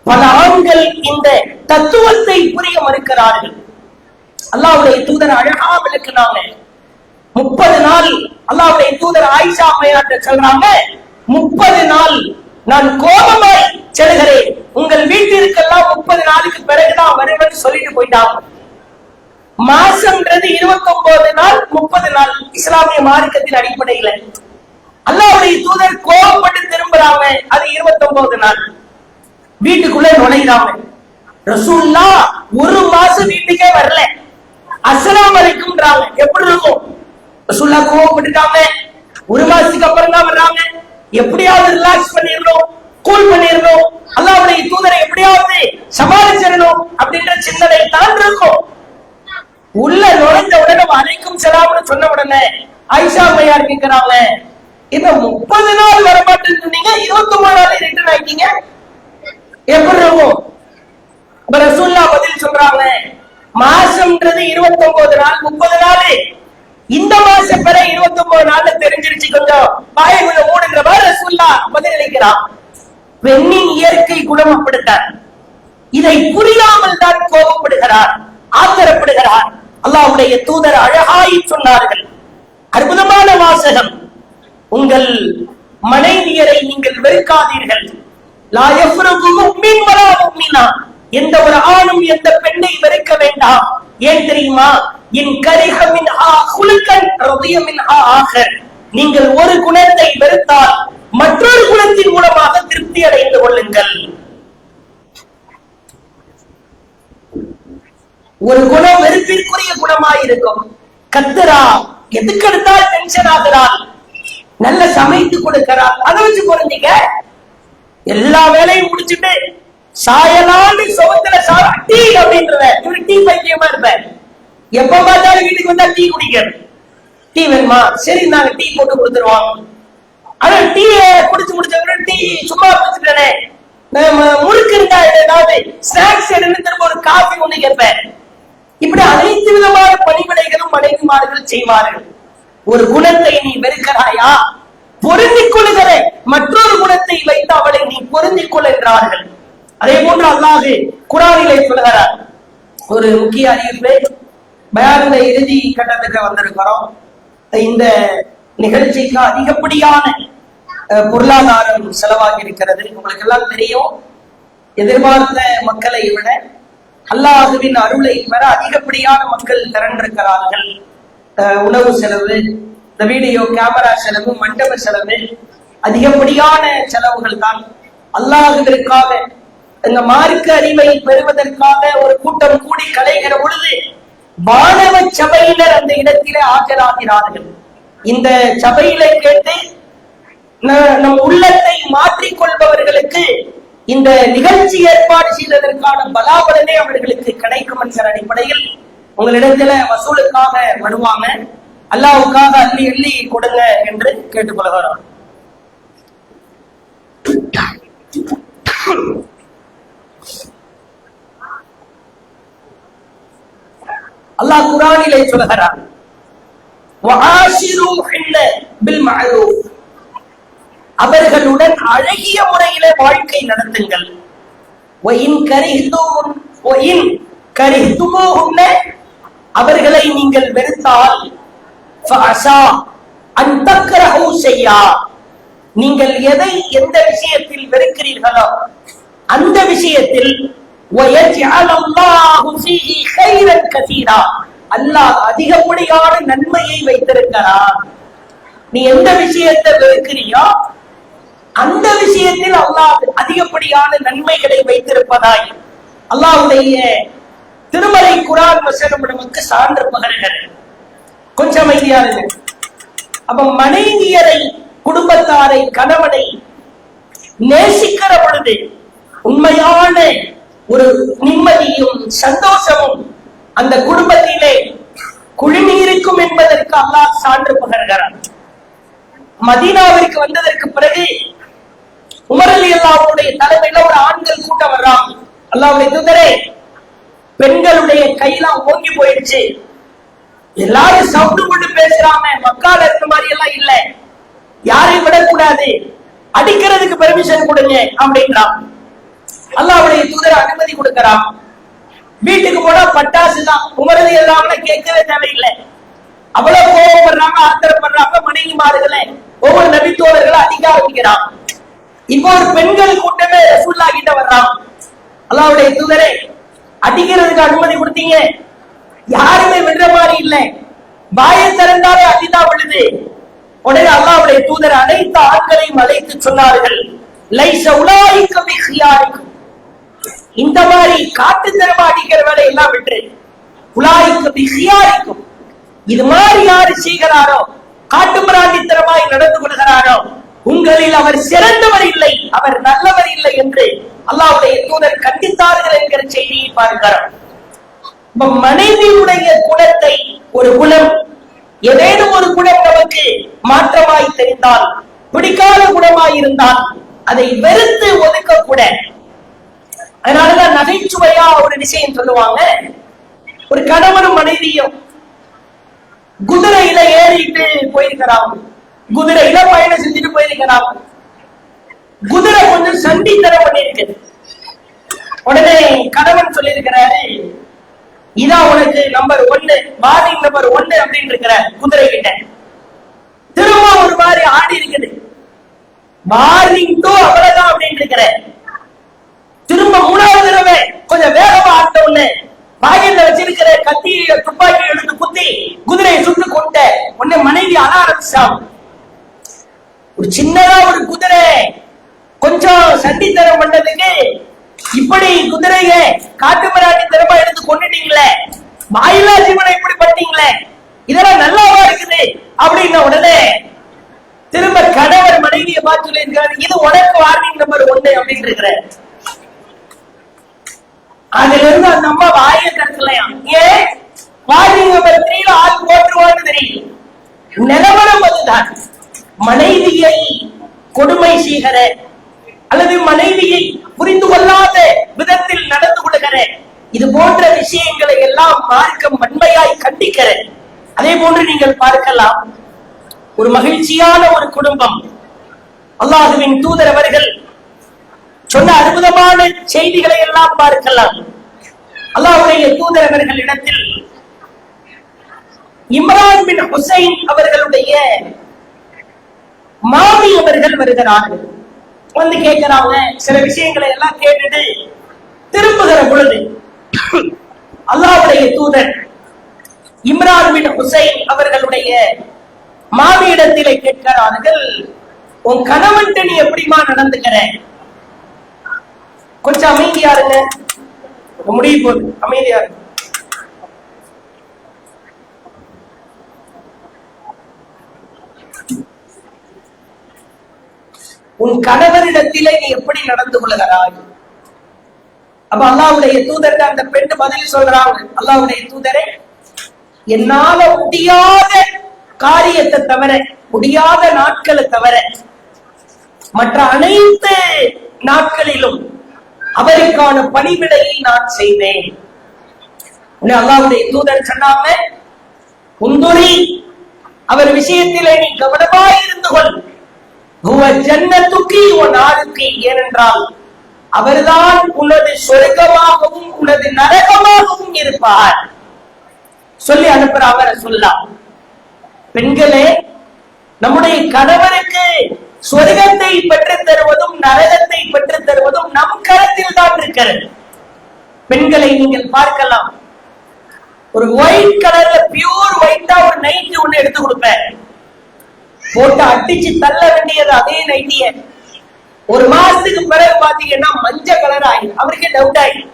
பல ஆண்கள் இந்த தத்துவத்தை புரிய மறுக்கிறார்கள். அல்லாஹ்வுடைய தூதர் அழகா விளக்குனாங்க. 30 நாள் அல்லாஹ்வுடைய தூதர் ஆயிஷா அம்மையார்ட்ட சொல்றாங்க, 30 நாள் நான் கோபமாய் செல்கிறேன், உங்கள் வீட்டிற்கெல்லாம் 30 நாளுக்கு பிறகுதான் வருவேன் சொல்லிட்டு போயிட்டாங்க. மாசம்ன்றது 29 நாள் 30 நாள் இஸ்லாமிய மார்க்கத்தின் அடிப்படையில். அல்லாஹ்வுடைய தூதர் கோபப்பட்டு திரும்புறாங்க, அது 29 நாள். வீட்டுக்குள்ள நுழைகிறாங்க. ரசூலுல்லாஹ் ஒரு மாசம் வீட்டுக்கே வரல, அஸ்ஸலாமு அலைக்கும்ன்றாங்க. எப்படி இருக்கும்? ரசூலுல்லாஹ் கோபப்பட்டுட்டாங்க, ஒரு மாசத்துக்கு அப்புறம் தான் வர்றாங்க. எப்படியாவது ரிலாக்ஸ் பண்ணிடணும், கூல் பண்ணிடணும், அல்லாஹ்வுடைய தூதரை எப்படியாவது சமாளிச்சிடணும் அப்படின்ற சிந்தனை தான் இருக்கும். உள்ள நுழைஞ்ச உடனே அலைக்கும் சலாம்னு சொன்ன உடனே ஆயிஷா அம்மையார் கேட்கிறாங்க, இந்த 30 நாள் வரமாட்டேன்னு சொன்னீங்க, 29 நாள் ரிட்டர்ன் ஆயிட்டீங்க, எப்படி இருக்கும்? ரசூலுல்லாஹ் பதில் சொல்றாங்க, மாசம்ன்றது 29 நாள் 30 நாள், இந்த மாசம் பிற 29 நாள்ல தெரிஞ்சிருச்சு, கொஞ்சம் வாயை கொஞ்சம் மூடுங்கிற மாதிரி ரசூலுல்லாஹ் பதில் அளிக்கிறார். பெண்ணின் இயற்கை குணம் அப்படித்தான். இதை புரியாமல் தான் கோபப்படுகிறார், ஆத்திரப்படுகிறார். அல்லாஹ்வுடைய தூதர் அழகாய் சொன்னார்கள், அற்புதமான வாசகம், உங்கள் மனைவியரை நீங்கள் வெறுக்காதீர்கள். லா யஃப்ரகு முஃமின் வலா முஃமினா, எந்த ஒரு ஆணும் எந்த பெண்ணை வெறுக்க வேண்டாம். ஏன் தெரியுமா? இன் கரிஹ மின்ஹா குலுகன் ரதிய மின்ஹா ஆகர், நீங்கள் ஒரு குணத்தை வெறுத்தால் மற்றொரு குணத்தின் மூலமாக திருப்தி அடைந்து கொள்ளுங்கள். ஒரு குணம் வெறுப்பிற்குரிய குணமாயிருக்கும். கத்துறா, எதுக்கு எடுத்தால் டென்ஷன் ஆகிறாள், நல்ல சமைத்து கொடுக்கிறாள், அதை வச்சு பொருந்திக்க. எல்லா வேலையும் முடிச்சுட்டு சாயலான்னு சுகத்துல டீ அப்படின்ற இவரு டீ பைத்தியமா இருப்பேன். எப்ப பார்த்தாலும் வீட்டுக்கு வந்தா டீ குடிக்கிறது. டீ வேணுமா? சரி நாங்க டீ போட்டு கொடுத்துருவோம். ஆனா டீ குடிச்சு முடிச்ச டீ சும்மா குடிச்சுட்டேனே, முறுக்கு இருந்தா ஏதாவது ஸ்நாக்ஸ் எடுத்து திரும்ப ஒரு காஃபி ஒண்ணு கேட்பேன். இப்படி அனைத்து விதமான பணிவிடைகளும் மனைவிமார்கள் செய்வார்கள். ஒரு குணத்தை நீ வெறுக்கிறாயா, பொருந்திக் கொள்ளுகிற மற்றொரு குணத்தை வைத்து அவளை நீ பொருந்திக் கொள் என்றார்கள். அதே போன்று அல்லாஹ் குர்ஆனிலே சொல்கிறார். ஒரு முக்கிய அறிவிப்பு, பயானுடைய இறுதி கட்டத்துக்கு வந்திருக்கிறோம். இந்த நிகழ்ச்சிக்கு அதிகப்படியான பொருளாதாரம் செலவாகி இருக்கிறது. உங்களுக்கு எல்லாம் தெரியும், எதிர்பார்த்த மக்களை விட அல்லாஹுவின் அருளை பெற அதிகப்படியான மக்கள் திரண்டிருக்கிறார்கள். உணவு செலவு, இந்த வீடியோ கேமரா செலவு, மண்டப செலவு, அதிகப்படியான செலவுகள் தான். அல்லாஹுவிற்காக இந்த மார்க்க அறிவை பெறுவதற்காக ஒரு கூட்டம் கூடி கலைகிற பொழுது மாணவ சபையினர் அந்த இடத்திலே ஆஜராகிறார்கள். இந்த சபையிலே கேட்டு நம் உள்ளத்தை மாற்றிக் கொள்பவர்களுக்கு இந்த நிகழ்ச்சி ஏற்பாடு செய்வதற்கான பலாபலனே அவர்களுக்கு கிடைக்கும் என்கிற அடிப்படையில் உங்களிடத்துல வசூலுக்காக வருவாங்க. அல்லாஹ்வுக்காக அள்ளி அள்ளி கொடுங்க என்று கேட்டுக்கொள்கிறோம். அல்லாஹ் குர்ஆனிலே சொல்கிறார், வஆஷிருஹுன்ன பில் மஅரூஃப், அவர்களுடன் அழகிய முறையிலே வாழ்க்கை நடத்துங்கள். வஇன் கரிஹ்துமூஹுன்ன, அவர்களை நீங்கள் வெறுத்தால் ஃபஅஸா அன் தக்ரஹு ஷைஆ, நீங்கள் எதை எந்த விஷயத்தில் வெறுக்கிறீர்களோ அந்த விஷயத்தில் வயஜ்அல் அல்லாஹு ஃபீஹி கைரன் கஸீரா, அல்லாஹ் அதிகப்படியான நன்மையை வைத்திருக்கிறார். நீ எந்த விஷயத்தை வெறுக்கிறியோ அந்த விஷயத்தில் அல்லாஹ் அதிகப்படியான நன்மைகளை வைத்திருப்பதாய் அல்லாஹ்வுடைய திருமறை குர்ஆன் வசனம் நமக்கு சான்று பகருகிறது. கொஞ்சம் அமைதியா இருங்க. அப்ப மனைவியரை, குடும்பத்தாரை, கணவனை நேசிக்கிற பொழுது உண்மையான ஒரு நிம்மதியும் சந்தோஷமும் அந்த குடும்பத்திலே குழுமியிருக்கும் என்பதற்கு அல்லாஹ் சான்று பகர்கிறான். மதீனாவிற்கு வந்ததற்கு பிறகு உமர் ரலியல்லாஹுடைய தலைமையில ஒரு ஆண்கள் கூட்டம் வர்றாங்க. அல்லாஹ்வுடைய தூதரே, பெண்களுடைய கையெல்லாம் ஓங்கி போயிடுச்சு, எல்லாரும் சவுண்டு கொண்டு பேசுறாங்க, மக்கால இருந்த மாதிரி எல்லாம் இல்ல, யாரையும் விடக்கூடாது, அடிக்கிறதுக்கு பெர்மிஷன் கொடுங்க அப்படின்றான். அல்லாஹ்வுடைய தூதர் அனுமதி கொடுக்கிறான். வீட்டுக்கு போனா பட்டாசு தான், உமர் ரலியல்லாஹு கேட்கவே தேவையில்லை. அவ்வளவு கோபப்படுறாங்க, ஆத்திரப்படுறாங்க. மனைவிமார்களே, ஒவ்வொரு நபித்தோழர்களும் அடிக்க ஆரம்பிக்கிறான். இப்போ ஒரு பெண்கள் கூட்டமே ரசூலுல்லாஹ் கிட்ட வர்றான். அல்லாஹ்வுடைய தூதரே, அடிக்கிறதுக்கு அனுமதி கொடுத்தீங்க, யாருமே விடுற மாதிரி இல்லை, வாயை திறந்தாலே அடிதான் விழுது. உடனே அல்லாஹ்வுடைய தூதர் அனைத்து ஆட்களையும் அழைத்து சொன்னார்கள், லைஸ உலாயிக பிஹியாரிக்கும், இந்த மாதிரி காட்டுத்தனமா அடிக்கிற வேலை எல்லாம் விட்டு, உலாயிக பிஹியாரிக்கும், இது மாதிரி யாரு செய்கிறாரோ, காட்டுமிராண்டித்தனமாய் நடந்து கொள்கிறாரோ, உங்களில் அவர் சிறந்தவர் இல்லை, அவர் நல்லவர் இல்லை என்று அல்லாஹ்வுடைய தூதர் கண்டித்தார்கள் என்கிற செய்தியை பார்க்கிறோம். மனைவியுடைய குணத்தை, ஒரு குணம், ஏதேனும் ஒரு குணம் நமக்கு மாற்றமாய் தெரிந்தால், பிடிக்காத குணமாய் இருந்தால் அதை வெறுத்து ஒதுக்க கூட. அதனாலதான் நகைச்சுவையா ஒரு விஷயம் சொல்லுவாங்க. ஒரு கணவனும் மனைவியும் குதிரையில ஏறிட்டு போயிருக்கிறாங்க, குதிரையில பயணம் செஞ்சுட்டு போயிருக்கிறாங்க. குதிரை கொஞ்சம் சண்டித்தனம் பண்ணிருக்கு. உடனே கணவன் சொல்லியிருக்கிறாரு, இதான் உனக்கு நம்பர் 1, வார்னிங் நம்பர் 1 அப்படின்னு இருக்கிற குதிரை கிட்ட. திரும்ப ஒரு மாதிரி ஆடி இருக்குது, வார்னிங் 2 அவ்வளவுதான் அப்படின்னு இருக்கிற. திரும்ப 3வது தடவை கொஞ்சம் வேகமா ஆட்டோன்னு பாக்கெட்ல வச்சிருக்கிற கத்திய துப்பாக்கி எடுத்து குத்தி குதிரையை சுட்டு கொண்ட உடனே மனைவி அழ ஆரம்பிச்சான். ஒரு சின்னதா ஒரு குதிரை கொஞ்சம் சண்டித்தனம் பண்ணதுக்கு இப்படி குதிரைய காட்டு மிராண்டி திறமா எடுத்து கொண்டுட்டீங்களே, வாயிலா ஜீவனை இப்படி பண்ணீங்களே, இதெல்லாம் நல்லாவா இருக்குது அப்படின்ன உடனே திரும்ப கணவர் மனைவியை பார்த்து சொல்லியிருக்காரு, இது உனக்கு வார்னிங் நம்பர் 1 அப்படின்னு இருக்கிற. அதுல இருந்து அந்த அம்மா வாயை திறக்கலையாம். ஏன் வார்னிங் நம்பர் 3 ஆள் போட்டுருவான்னு தெரியும். நிலவரம் அதுதான். மனைவியை கொடுமை செய்கிற அல்லது மனைவியை புரிந்து கொள்ளாத விதத்தில் நடந்து கொள்கிற இது போன்ற விஷயங்களை எல்லாம் மார்க்கம் வன்மையாய் கண்டிக்கிற. அதே போன்று நீங்கள் பார்க்கலாம், ஒரு மகிழ்ச்சியான ஒரு குடும்பம், அல்லாஹ்வின் தூதர் அவர்கள் சொன்ன அற்புதமான செய்திகளை எல்லாம் பார்க்கலாம். அல்லாஹ்வுடைய தூதர் அவர்கள் இடத்தில் இம்ரான் பின் ஹுசைன் அவர்களுடைய மாமி அவர்கள் வருகிறார்கள். வந்து கேட்கிறாங்க, சில விஷயங்களை எல்லாம் கேட்டுட்டு திரும்புகிற பொழுது அல்லாஹ்வுடைய தூதர் இம்ரான் பின் ஹுசைன் அவர்களுடைய மாமி இடத்திலே கேட்கிறார்கள், உன் கணவன்கிட்ட நீ எப்படிமா நடந்துக்கிற? கொஞ்சம் அமைதியா இருங்க, முடிய போகுது, அமைதியா இருக்கு. உன் கணவரிடத்திலே நீ எப்படி நடந்து கொள்கிறாய்? அப்ப அல்லாஹ்வுடைய தூதர் அந்த பெண் பதில் சொல்றாங்க, அல்லாஹ்வுடைய தூதரே, என்னால முடியாத காரியத்தை தவிர, முடியாத நாட்களை தவிர மற்ற அனைத்து நாட்களிலும் அவருக்கான பணிவிடையை நான் செய்தேன். அல்லாஹ்வுடைய தூதர் சொன்னாங்க, உந்துரி, அவர் விஷயத்திலே நீ கவனமாய் இருந்து கொள். ஜன்னத்துக்கு நாளுக்கு, ஏனென்றால் அவர்தான் உனது சொர்க்கமாகவும் உனது நரகமாகவும் இருப்பார் சொல்லி அனுப்புற அவரை சொல்லலாம். பெண்களே, நம்முடைய கணவருக்கு சொர்க்கத்தை பெற்றுத் தருவதும் நரகத்தை பெற்றுத் தருவதும் நம் கரத்தில் தான் இருக்கிறது. பெண்களை நீங்கள் பார்க்கலாம், ஒரு ஒயிட் கலர்ல பியூர் ஒயிட்டா ஒரு நைட்டி ஒண்ணு எடுத்து கொடுப்பேன், போட்டு அடிச்சு தள்ள வேண்டியது அதே நைட்டிய ஒரு மாசத்துக்கு பிறகு பாத்தீங்கன்னா மஞ்சள் கலர் ஆயிடும். அவருக்கே டவுட் ஆயிடும்,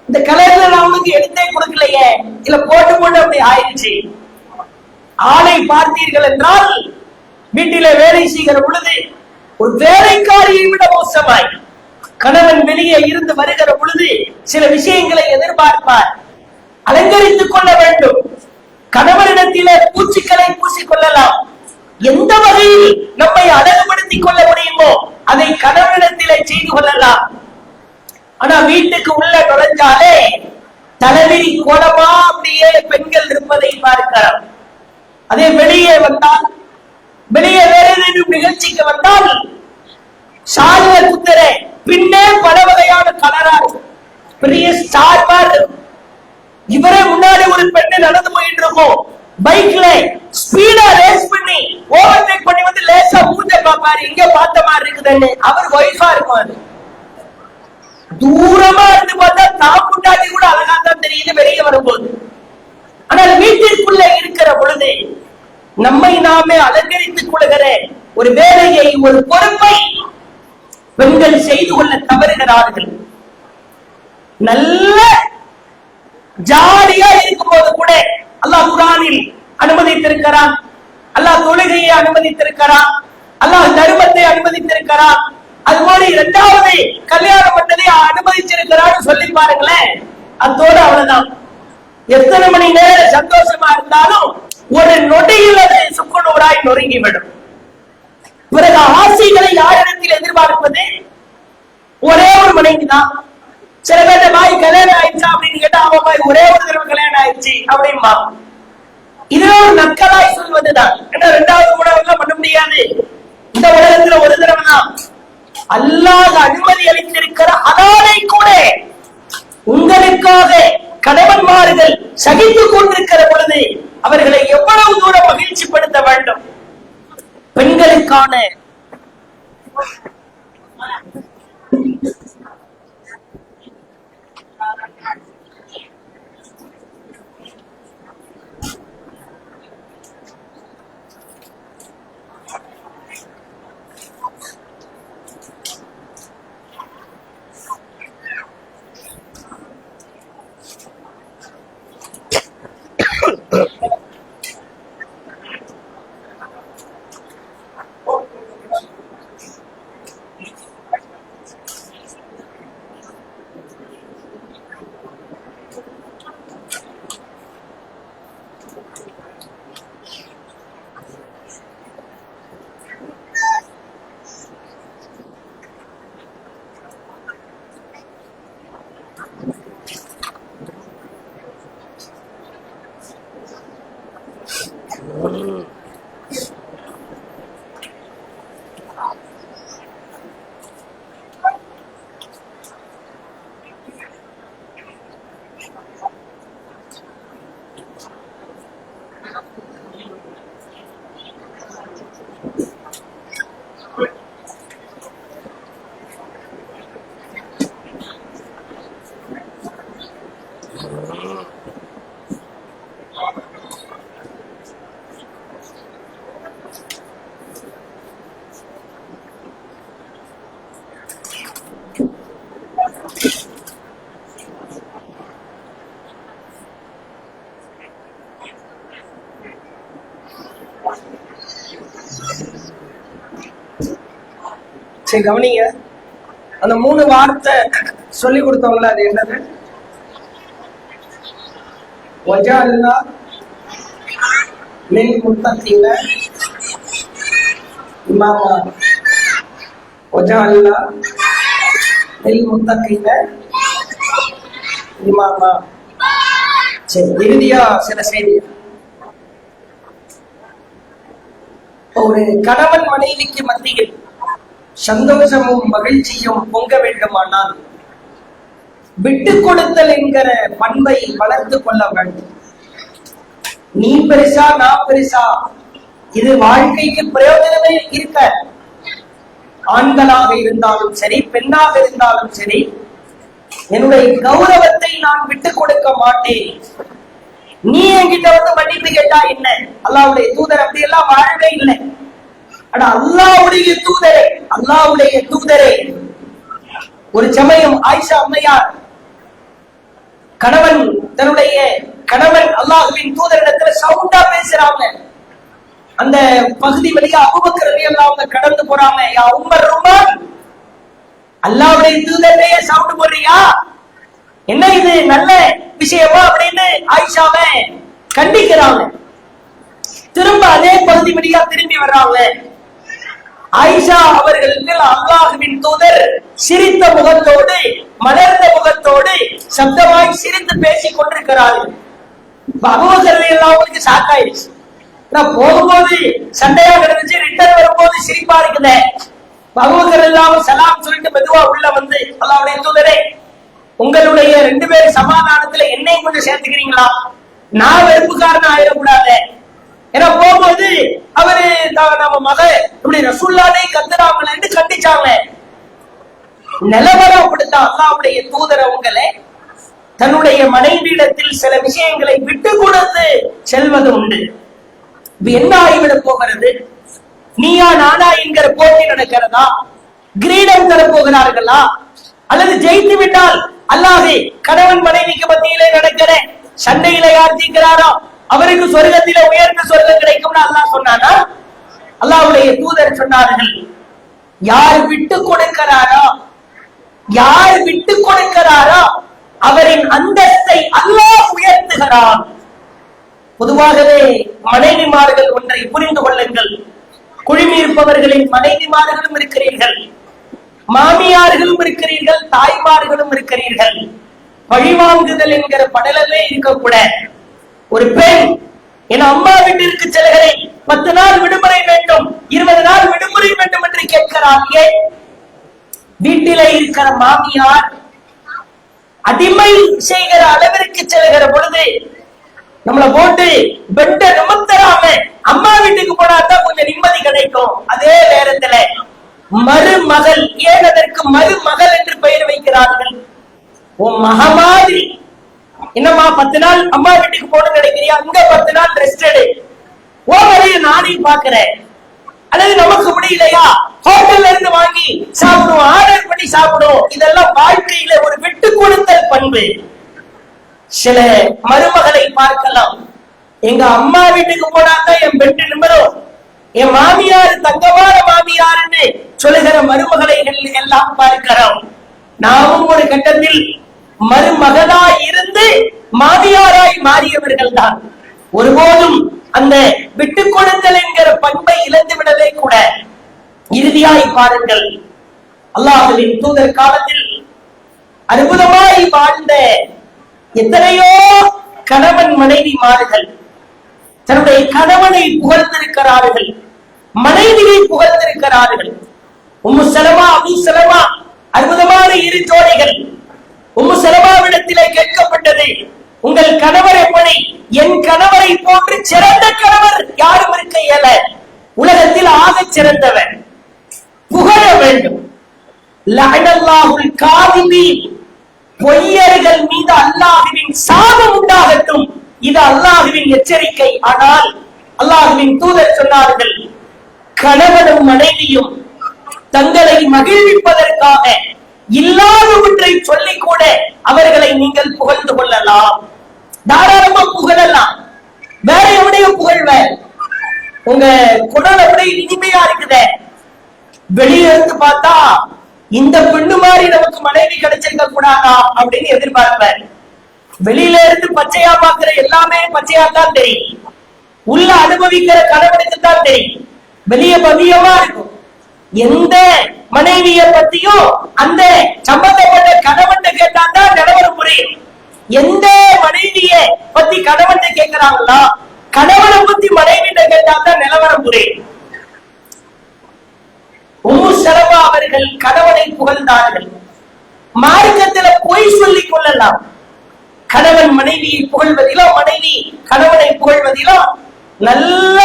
இந்த கலர்ல நான் அவனுக்கு எடுத்தே கொடுக்கலையே, இல்ல போட்டு போட்டு அப்படி ஆயிடுச்சு. ஆளை பார்த்தீர்கள் என்றால் வீட்டிலே வேலை செய்கிற பொழுது ஒரு வேலைக்காரியை விட மோசமாய் கணவன் வெளியே இருந்து வருகிற பொழுது சில விஷயங்களை எதிர்பார்ப்பார். அலங்கரித்துக் கொள்ள வேண்டும். கணவனிடத்திலே பூச்சிக்களை பூசிக்கொள்ளலாம். எந்த வகையில் நம்மை அழகுபடுத்திக் கொள்ள முடியுமோ அதை கணவனிடத்திலே செய்து கொள்ளலாம். ஆனா வீட்டுக்கு உள்ள நுழைஞ்சாலே தலைவிரி கோலமா அப்படியே பெண்கள் இருப்பதை பார்க்கலாம். அதே வெளியே வந்தால், வெளியே வேற ஏதேனும் நிகழ்ச்சிக்கு வந்தால் சால்வ குத்தர பின்னே பல வகையான கலரா இருக்கும். பெரிய ஸ்டார் மாதிரி இவரே முன்னாடி ஒரு பெண்ணை நடந்து போயிட்டு இருக்கோம். பைக்ல ஸ்பீடா ரேஸ் பண்ணி ஓவர்டேக் பண்ணி வந்து லேசா மூஞ்ச பாப்பாரு, இங்க பார்த்த மாதிரி இருக்குதுன்னு. அவர் ஒய்ஃபா இருக்கும். தூரமா இருந்து பார்த்தா தாப்புட்டாட்டி கூட அழகா தான் தெரியுது வெளியே வரும்போது. ஆனால் வீட்டிற்குள்ள இருக்கிற பொழுது நம்மை நாமே அலங்கரித்துக் கொள்கிற ஒரு வேலையை, ஒரு பொறுப்பை பெண்கள் செய்து கொள்ள தவறுகிறார்கள். நல்ல ஜாலியா இருக்கும் போது கூட அல்லாஹ் குர்ஆனில் அனுமதித்திருக்கிறான். அல்லாஹ் தொழுகையை அனுமதித்திருக்கிறான். அல்லாஹ் தர்மத்தை அனுமதித்திருக்கிறான். அது போல இரண்டாவது கல்யாணம் பண்ணதை அனுமதிச்சிருக்கிறான்னு சொல்லி பாருங்களேன். அதோடு அவ்வளவுதான். எத்தனை மணி நேரம் சந்தோஷமா இருந்தாலும் ஒரு நொடியில் அது சுக்குநூறாய் நொறுங்கிவிடும். பிறகு ஆசைகளை யாரிடத்தில் எதிர்பார்ப்பது? ஒரே ஒரு மனைவி தான். சில பேர் பாய் கல்யாணம் ஆயிடுச்சா அப்படின்னு கேட்டா அவன் பாய் ஒரே ஒரு தடவை கல்யாணம் ஆயிடுச்சு அப்படின்பா. இதுல ஒரு நக்கலாய் சொல்வதுதான். ஏன்னா இரண்டாவது மூணாவது பண்ண முடியாது. இந்த உலகத்துல ஒரு தடவை தான். அல்லாஹ் அனுமதி அளித்திருக்கிற ஹலாலை கூட உங்களுக்காக கணவன்மார்கள் சகித்துக் கொண்டிருக்கிற பொழுது அவர்களை எவ்வளவு தூரம் மகிழ்ச்சிப்படுத்த வேண்டும். பெண்களுக்கான சரி கவனிங்க. அந்த 3 வார்த்தை சொல்லி கொடுத்தவங்கள அது என்னது? வஜஅல்னா மின் முத்தகீன இமாமா. வஜஅல்னா மின் முத்தகீன இமாமா. சரி, இறுதியா சில செய்தி. ஒரு கணவன் மனைவிக்கு மத்தியில் சந்தோஷமும் மகிழ்ச்சியும் பொங்க வேண்டுமானால் விட்டு கொடுத்தல் என்கிற பண்பை வளர்த்து கொள்ள வேண்டும். நீ பெருசா நான் பெருசா இது வாழ்க்கைக்கு பிரயோஜனமே இருக்க. ஆண்களாக இருந்தாலும் சரி, பெண்ணாக இருந்தாலும் சரி, என்னுடைய கௌரவத்தை நான் விட்டுக் கொடுக்க மாட்டேன். நீ என்கிட்ட வந்து மன்னிப்பு கேட்டா என்ன? அல்லாஹ்வுடைய தூதர் அப்படி எல்லாம் வாழவே இல்லை. ஆனா அல்லாஹ்வுடைய தூதரே, அல்லாஹ்வுடைய தூதரே, ஒரு சமயம் ஆயிஷா அம்மையார் தன்னுடைய கணவன் அல்லாஹ்வின் தூதரிடத்துல சவுண்டா பேசுறாங்க. அந்த பகுதி வழியா அபூபக்கர் ரலியல்லாஹு அன்ஹு கடந்து போறாங்க. யா உம்மர் ருமான், அல்லாஹ்வுடைய தூதரையே சவுண்ட் போடுறியா, என்ன இது நல்ல விஷயமா அப்படின்னு ஆயிஷாவை கண்டிக்கிறாங்க. திரும்ப அதே பகுதி வழியா திரும்பி வர்றாங்க. ஆயிஷா அவர்களுக்கு அல்லாஹ்வின் தூதர் சிரித்த முகத்தோடு மலர்ந்த முகத்தோடு சப்தமாய் சிரித்து பேசிக் கொண்டிருக்கிறார்கள். அபூபக்கர் ரலியல்லாஹு அன்ஹுக்கு ஷாக் ஆயிடுச்சு. நான் போகும்போது சண்டையா கிடந்துச்சு, ரிட்டர்ன் வரும்போது சிரிப்பா இருக்குதே. அபூபக்கர் ரலியல்லாஹு அன்ஹு சலாம் சொல்லிட்டு மெதுவா உள்ள வந்து, அல்லாஹ்வுடைய தூதரே, உங்களுடைய 2 பேர் சமாதானத்துல என்னையும் கொஞ்சம் சேர்த்துக்கிறீங்களா, நான் வெறுப்புக்காரன் ஆயிடக்கூடாது. ஏன்னா போகும்போது அவரு நம்ம மக இப்படி ரசூலுல்லாஹை கத்துறாங்களேன்னு கண்டிச்சாங்க. நிலவரம் அப்படித்தான். அல்லாஹ்வுடைய தூதர் அவங்களே தன்னுடைய மனைவியிடத்தில் சில விஷயங்களை விட்டு கொடுத்து செல்வது உண்டு. என்ன ஆகிவிட போகிறது, நீயா நானா என்கிற போட்டி நடக்கிறதா, கிரீடம் தர போகிறார்களா, அல்லது ஜெயித்து விட்டால் அல்லாஹ் கணவன் மனைவிக்கு மத்தியிலே நடக்கிற சண்டையில யார் ஜெயிக்கிறாரோ அவருக்கு சொர்க்கத்திலே உயர்ந்த சொர்க்கம் கிடைக்கும்னு அல்லாஹ் சொன்னானா? அல்லாஹ்வுடைய தூதர் சொன்னார்கள், யார் விட்டு கொடுக்கிறாரோ, யார் விட்டு கொடுக்கிறாரோ அவரின் அந்தஸ்தை அல்லாஹ் உயர்த்துகிறான். பொதுவாகவே மனைவிமார்கள் ஒன்றை புரிந்து கொள்ளுங்கள், குழுமி இருப்பவர்களின் மனைவிமார்களும் இருக்கிறீர்கள், மாமியார்களும் இருக்கிறீர்கள், தாய்மார்களும் இருக்கிறீர்கள். பழிவாங்குதல் என்கிற படலமே இருக்கக்கூட ஒரு பெண் என் அம்மா வீட்டிற்கு செல்கிறேன், 10 நாள் விடுமுறை வேண்டும், 20 நாள் விடுமுறை வேண்டும் என்று கேட்கிறார். ஏன்? வீட்டிலே இருக்கிற மாமியார் அடிமை செய்கிற அளவிற்கு செல்கிற பொழுது நம்மளை போட்டு பெட்ட நிமித்தராம அம்மா வீட்டுக்கு போனாதான் கொஞ்சம் நிம்மதி கிடைக்கும். அதே நேரத்துல மருமகள், ஏன் அதற்கு மருமகள் என்று பெயர் வைக்கிறார்கள்? உன் மக மாதிரி என்னம்மா 10 நாள் அம்மா வீட்டுக்கு போன கிடைக்கிறியா, அங்க 10 நாள் ரெஸ்ட் எடு, ஓ வரைய நானே பாக்குறேன். அல்லது நமக்கு முடியலையா ஹோட்டல்ல இருந்து வாங்கி சாப்பிடுவோம், ஆர்டர் பண்ணி சாப்பிடுவோம். இதெல்லாம் வாழ்க்கையில ஒரு விட்டு கொடுத்தல் பண்பு. சில மருமகளை பார்க்கலாம், எங்க அம்மா வீட்டுக்கு போனாதான் என் பெட்டு நிமிரும், என் மாமியார் தங்கமான மாமியார்னு சொல்லுகிற மருமகளை எல்லாம் பார்க்கிறோம். நாமும் ஒரு கட்டத்தில் மருமகளாய் இருந்து மாமியாராய் மாறியவர்கள் தான். ஒருபோதும் அந்த விட்டு கொடுத்தல் என்கிற பண்பை இழந்து விடவே கூட. இறுதியாய் பாருங்கள், அல்லாஹ்வின் தூதர் காலத்தில் அற்புதமாய் வாழ்ந்த எத்தனையோ கணவன் மனைவி மாறுகள் தன்னுடைய கணவனை புகழ்ந்திருக்கிறார்கள், மனைவியை புகழ்ந்திருக்கிறார்கள். உம்மு சலமா, அபூ சலமா அற்புதமான 2 ஜோடிகள். உம்மு சலமாவிடத்திலே கேட்கப்பட்டது, உங்கள் கணவர் எப்படி? என் கணவரை போன்று சிறந்த கணவர் யாரும் இருக்க இயல, உலகத்தில் ஆக சிறந்தவர், புகழ வேண்டும். லஅனல்லாஹுல் காதிபீன், பொய்யர்கள் மீது அல்லாஹ்வின் சாபம் உண்டாகட்டும். இது அல்லாஹ்வின் எச்சரிக்கை. ஆனால் அல்லாஹ்வின் தூதர் சொன்னார்கள், கணவனும் மனைவியும் தங்களை மகிழ்விப்பதற்காக இல்லாதவற்றை சொல்லிக் கூட அவர்களை நீங்கள் புகழ்ந்து கொள்ளலாம், தாராளமா புகழலாம். வேற எவனைய புகழ்வ? உங்க குரல் அப்படியே இனிமையா இருக்குதே, வெளியே இருந்து பார்த்தா இந்த பெண்ணு மாதிரி நமக்கு மனைவி கிடைச்சிருக்க கூடாதா அப்படின்னு எதிர்பார்ப்பார். வெளியில இருந்து பச்சையா பாக்குற எல்லாமே பச்சையா தான் தெரியும், உள்ள அனுபவிக்கிற கணவனுக்கு தான் தெரியும். வெளிய பவியமா இருக்கும். எந்த மனைவிய பத்தியும் அந்த சம்பந்தப்பட்ட கணவன் கேட்டாதான் நிலவரம் புரியும். எந்த மனைவிய பத்தி கணவன் கேட்கிறாங்களா, கணவனை பத்தி மனைவி கேட்டாதான் நிலவரம் புரியும். உம்மு சலமா அவர்கள் கணவனை புகழ்ந்தார்கள். மார்க்கத்தில் பொய் சொல்லிக் கொள்ளலாம். கணவன் மனைவியை புகழ்வதிலோ, மனைவி கணவனை புகழ்வதிலோ நல்ல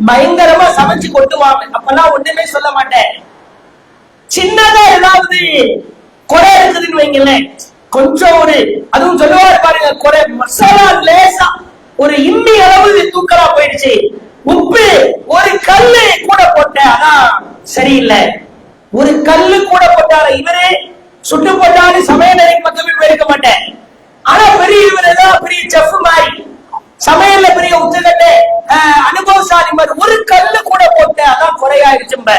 பயங்கரமா சமைச்சு கொட்டுவாங்க. அப்பெல்லாம் ஒண்ணுமே சொல்ல மாட்டேன். சின்னதா ஏதாவது குறை இருக்குதுன்னு வைங்களேன், கொஞ்சம் ஒரு அதுவும் சொல்லுவாரு பாருங்க, குறை மசாலா லேசா ஒரு இம்மி அளவு தூக்கலா போயிடுச்சு, உப்பு ஒரு கல்லு கூட போட்ட, அதான் சரியில்லை. ஒரு கல்லு கூட போட்டாரு, இவரே சுட்டு போட்டாரு சமையலறை பக்கமே போயிருக்க மாட்டேன். ஆனா பெரிய இவர் ஏதாவது பெரிய செஃப் மாதிரி சமையல்ல பெரிய உச்சகட்டை அனுபவசாலி மாதிரி ஒரு கல்லு கூட போட்டு அதான் குறையாயிருச்சும்ப.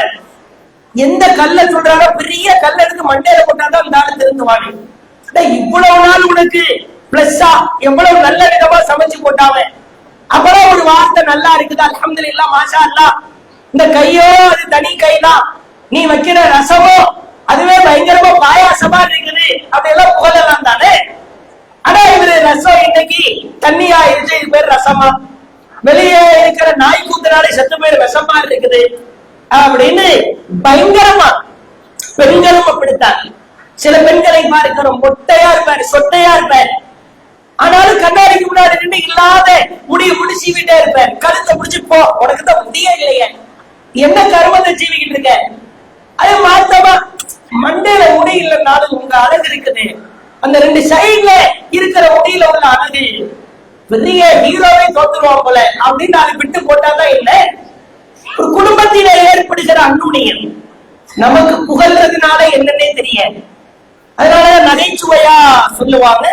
எந்த கல்ல சொல்றாரோ பெரிய கல்ல எடுத்து மண்டையில போட்டாதான் அந்த ஆளு திருந்துவாங்க. இவ்வளவு நாள் உனக்கு பிளஸ்ஸா எவ்வளவு நல்ல விதமா சமைச்சு போட்டாங்க, அப்புறம் ஒரு வார்த்தை நல்லா இருக்குது அல்ஹம்துலில்லாஹ் மாஷா அல்லாஹ், இந்த கையோ அது தனி கைதான், நீ வைக்கிற ரசமோ அதுவே பயங்கரமா பாயாசமா இருக்குது அப்படியெல்லாம் புகழலாம் தானே. ஆனா இவரு ரசம் இன்னைக்கு தண்ணியா இருக்கு, இது பேர் ரசமா, வெளியே இருக்கிற நாய் கூத்தினாலே செத்து பேர் விஷமா இருக்குது அப்படின்னு பயங்கரமா. பெண்களும் அப்படித்தான். சில பெண்களை பார்க்கிறோம், மொட்டையா இருப்பாரு, சொட்டையா இருப்பாரு, ஆனாலும் கண்ணாடிக்கு முன்னாடி நின்று இல்லாத முடிய முடிச்சுக்கிட்டே இருப்பேன். கழுத்தை முடிச்சு போ, உனக்கு தான் முடியே இல்லையே, என்ன கருமத்தை ஜீவிக்கிட்டு இருக்க. அது மாத்தமா மண்டையில முடி இல்லைன்னாலும் உங்க அழகு இருக்குது, அந்த ரெண்டு சைட்ல இருக்கிற முடியில உள்ள அழகு பெரிய ஹீரோவே தோத்துருவான் போல அப்படின்னு அதை விட்டு போட்டாதான் இல்லை. ஒரு குடும்பத்தில ஏற்படுகிற அன்னுணியம் நமக்கு புகழ்றதுனால என்னன்னே தெரியாது. அதனால நகைச்சுவையா சொல்லுவாங்க,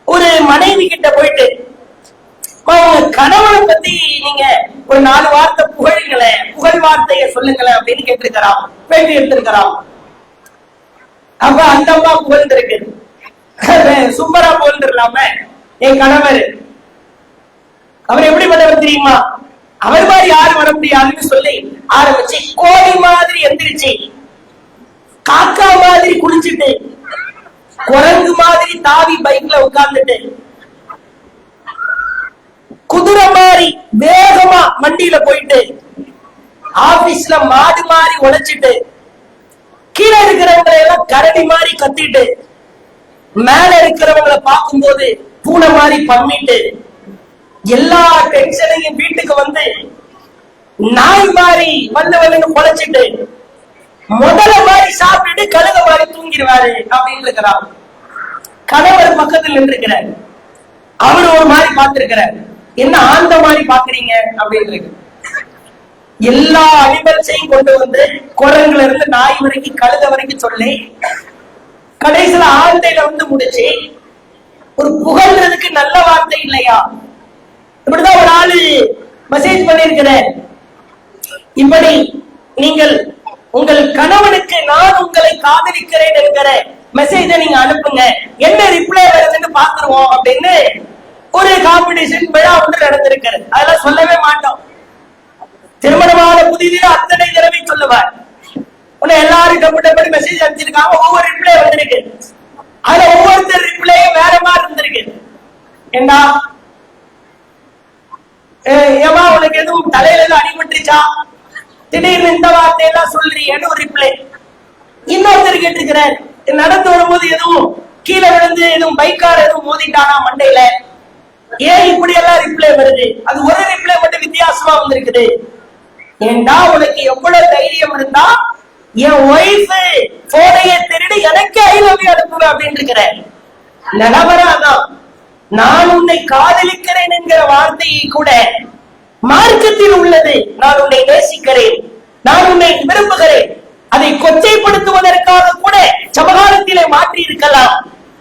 ஒரு மனைவி கிட்ட போயிட்டு கணவனை பத்தி நீங்க ஒரு 4 வார்த்தை புகழுங்களேன், புகழ் வார்த்தைய சொல்லுங்களேன் அப்படின்னு கேட்டிருக்கிறான், பேட்டி எடுத்திருக்கிறான். அப்ப அந்த அம்மா புகழ்ந்திருக்கு, சும்மரா புகழ்ந்துடலாம, என் கணவர் அவர் எப்படிப்பட்டவர் தெரியுமா, அவர் மாதிரி யாரும் வர முடியாதுன்னு சொல்லி ஆரம்பிச்சு கோழி மாதிரி எந்திரிச்சு, காக்கா மாதிரி குளிச்சுட்டு, குரங்கு மாதிரி தாவி பைக்ல உட்கார்ந்துட்டு, குதிரை மாதிரி வேகமா வண்டியில போயிட்டு, ஆபீஸ்ல மாடு மாதிரி உழைச்சிட்டு, கீழே இருக்கிறவங்களை எல்லாம் கரடி மாதிரி கத்திட்டு, மேல இருக்கிறவங்களை பார்க்கும் போது பூனை மாதிரி பண்ணிட்டு, எல்லா டென்ஷனையும் வீட்டுக்கு வந்து நாய் மாதிரி வந்து குலைச்சிட்டு, முதல்ல மாதிரி சாப்பிட்டு கழுத மாதிரி தூங்கிடுவாரு அப்படின்னு இருக்கிறார். கணவர் பக்கத்தில் நின்றுக்கிறார், அவரு ஒரு மாதிரி பார்த்திருக்கிறார், என்ன ஆந்த மாதிரி பாக்குறீங்க அப்படின்னு இருக்கு. எல்லா அனிமல்ஸையும் கொண்டு வந்து குரங்குல இருந்து நாய் வரைக்கும் கழுத வரைக்கும் சொல்லி கடைசியில ஆந்தையில வந்து முடிச்சு, ஒரு புகழ்றதுக்கு நல்ல வார்த்தை இல்லையா. இப்படிதான் ஒரு ஆளு மெசேஜ் பண்ணிருக்கிறேன், இப்படி நீங்கள் உங்கள் கணவனுக்கு நான் உங்களை காதலிக்கிறேன் என்கிற மெசேஜை நீங்க அனுப்புங்க, என்ன ரிப்ளை வருதுன்னு பாத்துருவோம் அப்படின்னு ஒரு காம்படிஷன் விழா ஒன்று நடந்திருக்கிறது. அதெல்லாம் சொல்லவே மாட்டோம். திருமணமான புதிதில் அத்தனை தடவை சொல்லுவார். எல்லாரும் டப்பு மெசேஜ் அனுப்பிச்சிருக்காங்க, ஒவ்வொரு ரிப்ளை வந்திருக்கு. அதுல ஒவ்வொருத்தர் ரிப்ளையும் வேற மாதிரி இருந்திருக்கு. ஏண்டா ஏமா உனக்கு எதுவும் தலையில எதுவும் அடிபட்டுச்சா, திடீர்னு இந்த வார்த்தையெல்லாம் சொல்றீங்கன்னு ஒரு ரிப்ளை. இன்னொருத்தர் கேட்டிருக்கிறார், நடந்து வரும்போது எதுவும் கீழே விழுந்து எதுவும் பைக்கார எதுவும் மோதிட்டானா மண்டையில, ஏன் இப்படி எல்லாம் ரிப்ளை வருது. அது ஒரு ரிப்ளை மட்டும் வித்தியாசமா வந்திருக்குது. ஏண்டா உனக்கு எவ்வளவு தைரியம் இருந்தா என் ஒய்ஃப் போனைய திருடி எனக்கு ஐ லவ் யூ அனுப்புவ அப்படின்னு இருக்கிற நிலவராதான். நான் உன்னை காதலிக்கிறேன் என்கிற வார்த்தையை கூட மார்க்கத்தில் உள்ளது. நான் உன்னை நேசிக்கிறேன், நான் உன்னை விரும்புகிறேன், அதை கொச்சைப்படுத்துவதற்காக கூட சமகாலத்திலே மாற்றி இருக்கலாம்.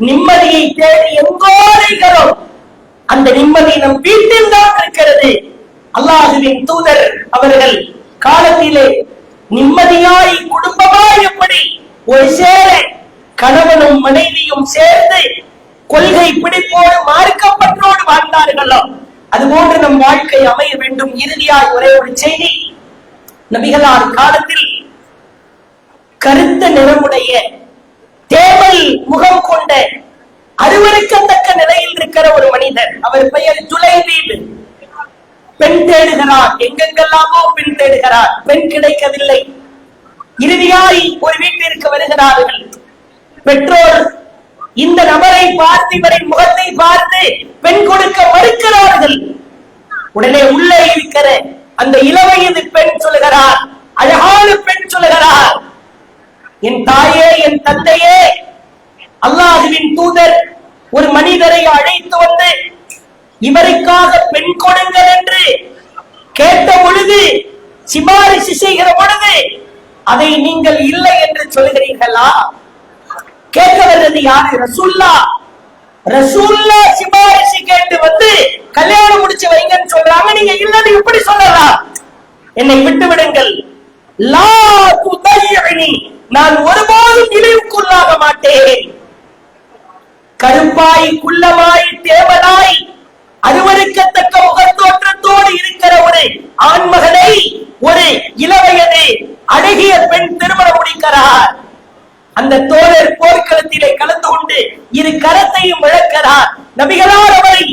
நிம்மதியை தேடி எங்கோ அலைகிறோம், அந்த நிம்மதி நம் வீட்டில் தான் இருக்கிறது. அல்லாஹுவின் தூதர் அவர்கள் காலத்திலே நிம்மதியாய் குடும்பமாய் எப்படி ஒரு சேர கணவனும் மனைவியும் சேர்ந்து கொள்கை பிடிப்போடு மார்க்கப்பற்றோடு வாழ்ந்தார்களோ அதுபோன்று நம் வாழ்க்கை அமைய வேண்டும். இறுதியாய் ஒரே ஒரு செய்தி, நபிகளார் காலத்தில் கருத்த நிறமுடைய தேவல் முகம் கொண்ட அருவருக்கத்தக்க நிலையில் இருக்கிற ஒரு மனிதர், அவர் பெயர் ஜுலைபீப். பெண் தேடுகிறார், எங்கெங்கெல்லாமோ பெண் தேடுகிறார், பெண் கிடைக்கவில்லை. இறுதியாய் ஒரு வீட்டிற்கு வருகிறார்கள். பெற்றோர் இந்த நபரை பார்த்து இவரின் முகத்தை பார்த்து பெண் கொடுக்க மறுக்கிறார்கள். உடனே உள்ளே இருக்கிற அந்த இளவயது பெண் சொல்லுகிறார், அழகான பெண் சொல்லுகிறார், என் தாயே, என் தந்தையே, அல்லாஹுவின் தூதர் ஒரு மனிதரை அழைத்து வந்து இவருக்காக பெண் கொடுங்கள் என்று கேட்ட பொழுது, சிபாரிசு செய்கிற பொழுது அதை நீங்கள் இல்லை என்று சொல்கிறீர்களா? கேட்க வந்தது யாரு? ரசூலுல்லாஹ். ரசூல்லா சிபாரிசு கேட்டு வந்து கல்யாணம் முடிச்சு வைங்கன்னு சொல்றாங்க. நீங்க இல்லன்னு எப்படி சொல்லலாம்? என்னை விட்டு விடுங்கள். லா துதையனி, நான் ஒருபோதும் இழிவுக்குள்ளாக மாட்டேன். கருப்பாய் குள்ளமாய் தேவனாய் அருவருக்கத்தக்க முகத்தோற்றத்தோடு இருக்கிற ஒரு ஆண்மகனை ஒரு இளவயது அழகிய பெண் திருமணம் முடிக்கிறார். அந்த தோழர் போர்க்களத்திலே கலந்து கொண்டு இரு கரத்தையும் இழக்கிறார். நபிகளார் அவரை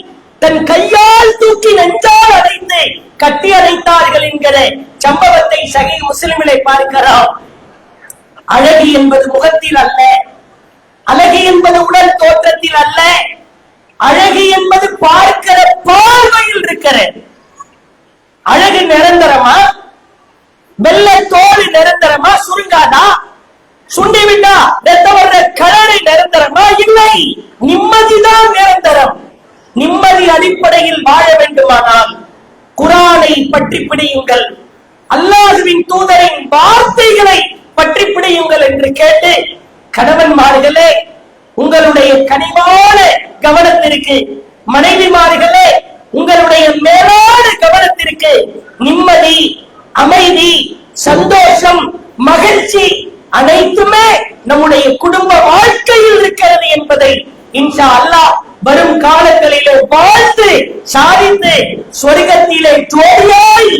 தன் கையால் தூக்கி நெஞ்சால் அடைத்து கட்டி அடைத்தார்கள் என்கிற சம்பவத்தை சஹீஹ் முஸ்லிமிலே பார்க்கிறோம். அழகு என்பது முகத்தில் அல்ல, அழகு என்பது உடல் தோற்றத்தில் அல்ல, அழகு என்பது பார்க்கிற பார்வையில் இருக்கிறது. அழகு நிரந்தரமா? வெள்ள தோல் நிரந்தரமா? சுருங்காதா? சுண்டிவிட்டா ரத்தவர்ற கலரை நிரந்தரமா? இல்லை, நிம்மதிதான் நிரந்தரம். நிம்மதி அடிப்படையில் வாழ வேண்டுமானால் குர்ஆனை பற்றி பிடியுங்கள், அல்லாஹ்வின் தூதரின் வார்த்தைகளை பற்றி பிடியுங்கள் என்று கேட்டு, கணவன்மார்களே உங்களுடைய கனிவான கவனத்திற்கு, மனைவிமார்களே உங்களுடைய மேலான கவனத்திற்கு நிம்மதி, அமைதி, சந்தோஷம், மகிழ்ச்சி அனைத்துமே நம்முடைய குடும்ப வாழ்க்கையில் இருக்கிறது என்பதை இன்ஷா அல்லாஹ் வரும் காலங்களிலே வாழ்த்து சாதித்து சொர்க்கத்திலே ஜோடியாய்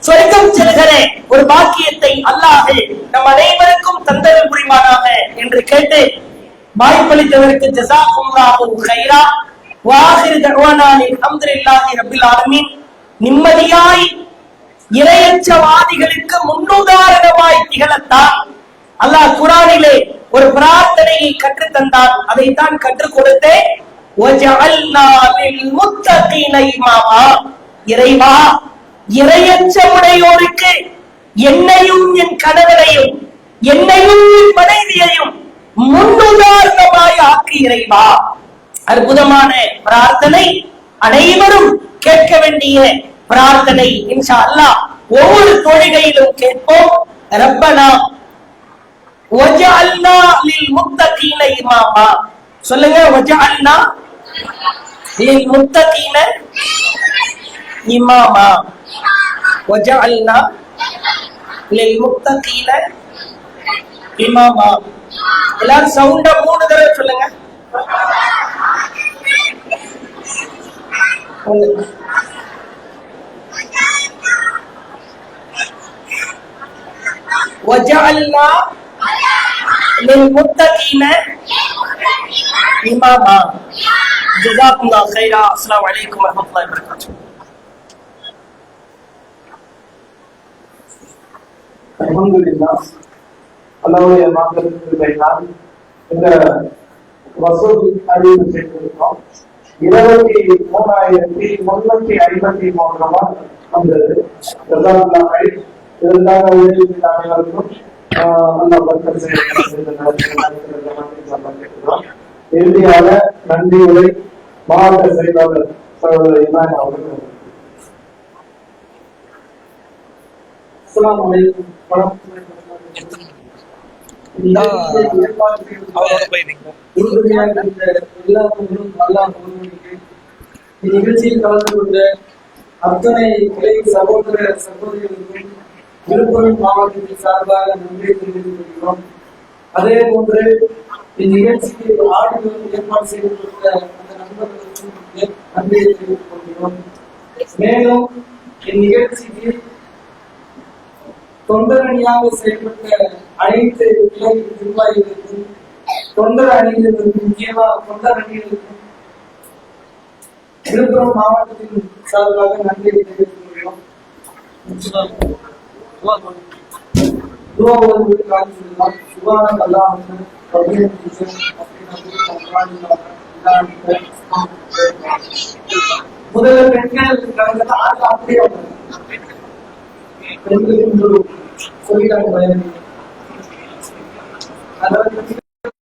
சொர்க்கம் செல்கிற ஒரு பாக்கியத்தை அல்லாஹ் நம் அனைவருக்கும் தந்தல் புரிவானாக என்று கேட்டு வாய்ப்பளித்தவருக்கு ஜஸாக்குல்லாஹு கைரா வ ஆகிரு தஅவானா அல்ஹம்துலில்லாஹி ரப்பில் ஆலமீன். நிம்மதியாய் இறையச்சவாதிகளுக்கு முன்னுதாரணமாய் திகழத்தான் அல்லாஹ் குர்ஆனிலே ஒரு பிரார்த்தனையை கற்றுத் தந்தான். அதைத்தான் கற்றுக் கொடுத்தேன். வஜஅல்னா லில் முத்தகீன இமாமா, இறைவா இறையச்சமுடையோருக்கு என்னையும் என் கணவரையும் என்னையும் என் மனைவியையும் முன்னுதாரணமாய் ஆக்கு இறைவா. அற்புதமான பிரார்த்தனை, அனைவரும் கேட்க வேண்டிய பிரார்த்தனை. இன்ஷா அல்லாஹ் ஒவ்வொரு தொழுகையிலும் கேட்போம். ரப்பனா வஜஅல்னா லில் முத்தகீன இமாமா. சொல்லுங்க, வஜஅல்னா லில் முத்தகீன இமாமா, வஜஅல்னா லில் முத்தகீன இமாமா. எல்லாரும் சவுண்டா 3 தடவை சொல்லுங்க. வஜஅல்னா லில் முத்தகீன இமாமா. ஜஸாக்குல்லாஹு கைரா. அஸ்ஸலாமு அலைக்கும் வரஹ்மத்துல்லாஹி வபரகாத்துஹு. அல்ஹம்துலில்லாஹ், அல்லாஹ்வுடைய மார்க்கத்தினால் இந்த வசூல் அறிவு செய்திருக்கிறோம். 23,353 வந்தது. ஜஸாக்குல்லாஹ் கைர். இதற்காக உதவி அனைவருக்கும் அல்லாஹ் பரக்கத் செய்யட்டும். இறுதியாக நன்றி உரை மாவட்ட செயலாளர் சகோதரர் இமாம் அவர்கள். அஸ்ஸலாமு அலைக்கும் வரஹ்மத்துல்லாஹி வபரகாத்துஹு. இந்நிகழ்ச்சியில் கலந்து கொண்ட அத்தனை கிளை சகோதர சகோதரிகளுக்கும் விழுப்புரம் மாவட்டத்தின் சார்பாக நன்றி தெரிவித்துக் கொள்கிறோம். அதே போன்று இந்நிகழ்ச்சிக்கு ஆடுகளும் ஏற்பாடு செய்து கொடுத்த அந்த நண்பர்களுக்கும் நன்றியை தெரிவித்துக் கொள்கிறோம். மேலும் இந்நிகழ்ச்சிக்கு தொண்டரணியாக செயல்பட்ட அனைத்து கிளை நிர்வாகிகளுக்கும், தொண்டர் அணியினருக்கும், முக்கியமாக தொண்டர் அணியினருக்கும் விழுப்புரம் மாவட்டத்தின் சார்பாக நன்றியை தெரிவித்துக் கொள்கிறோம். முதல்ல பெண்களுக்கு கலந்து அப்படியே பெண்களுக்கு சொல்லிட்டாங்க.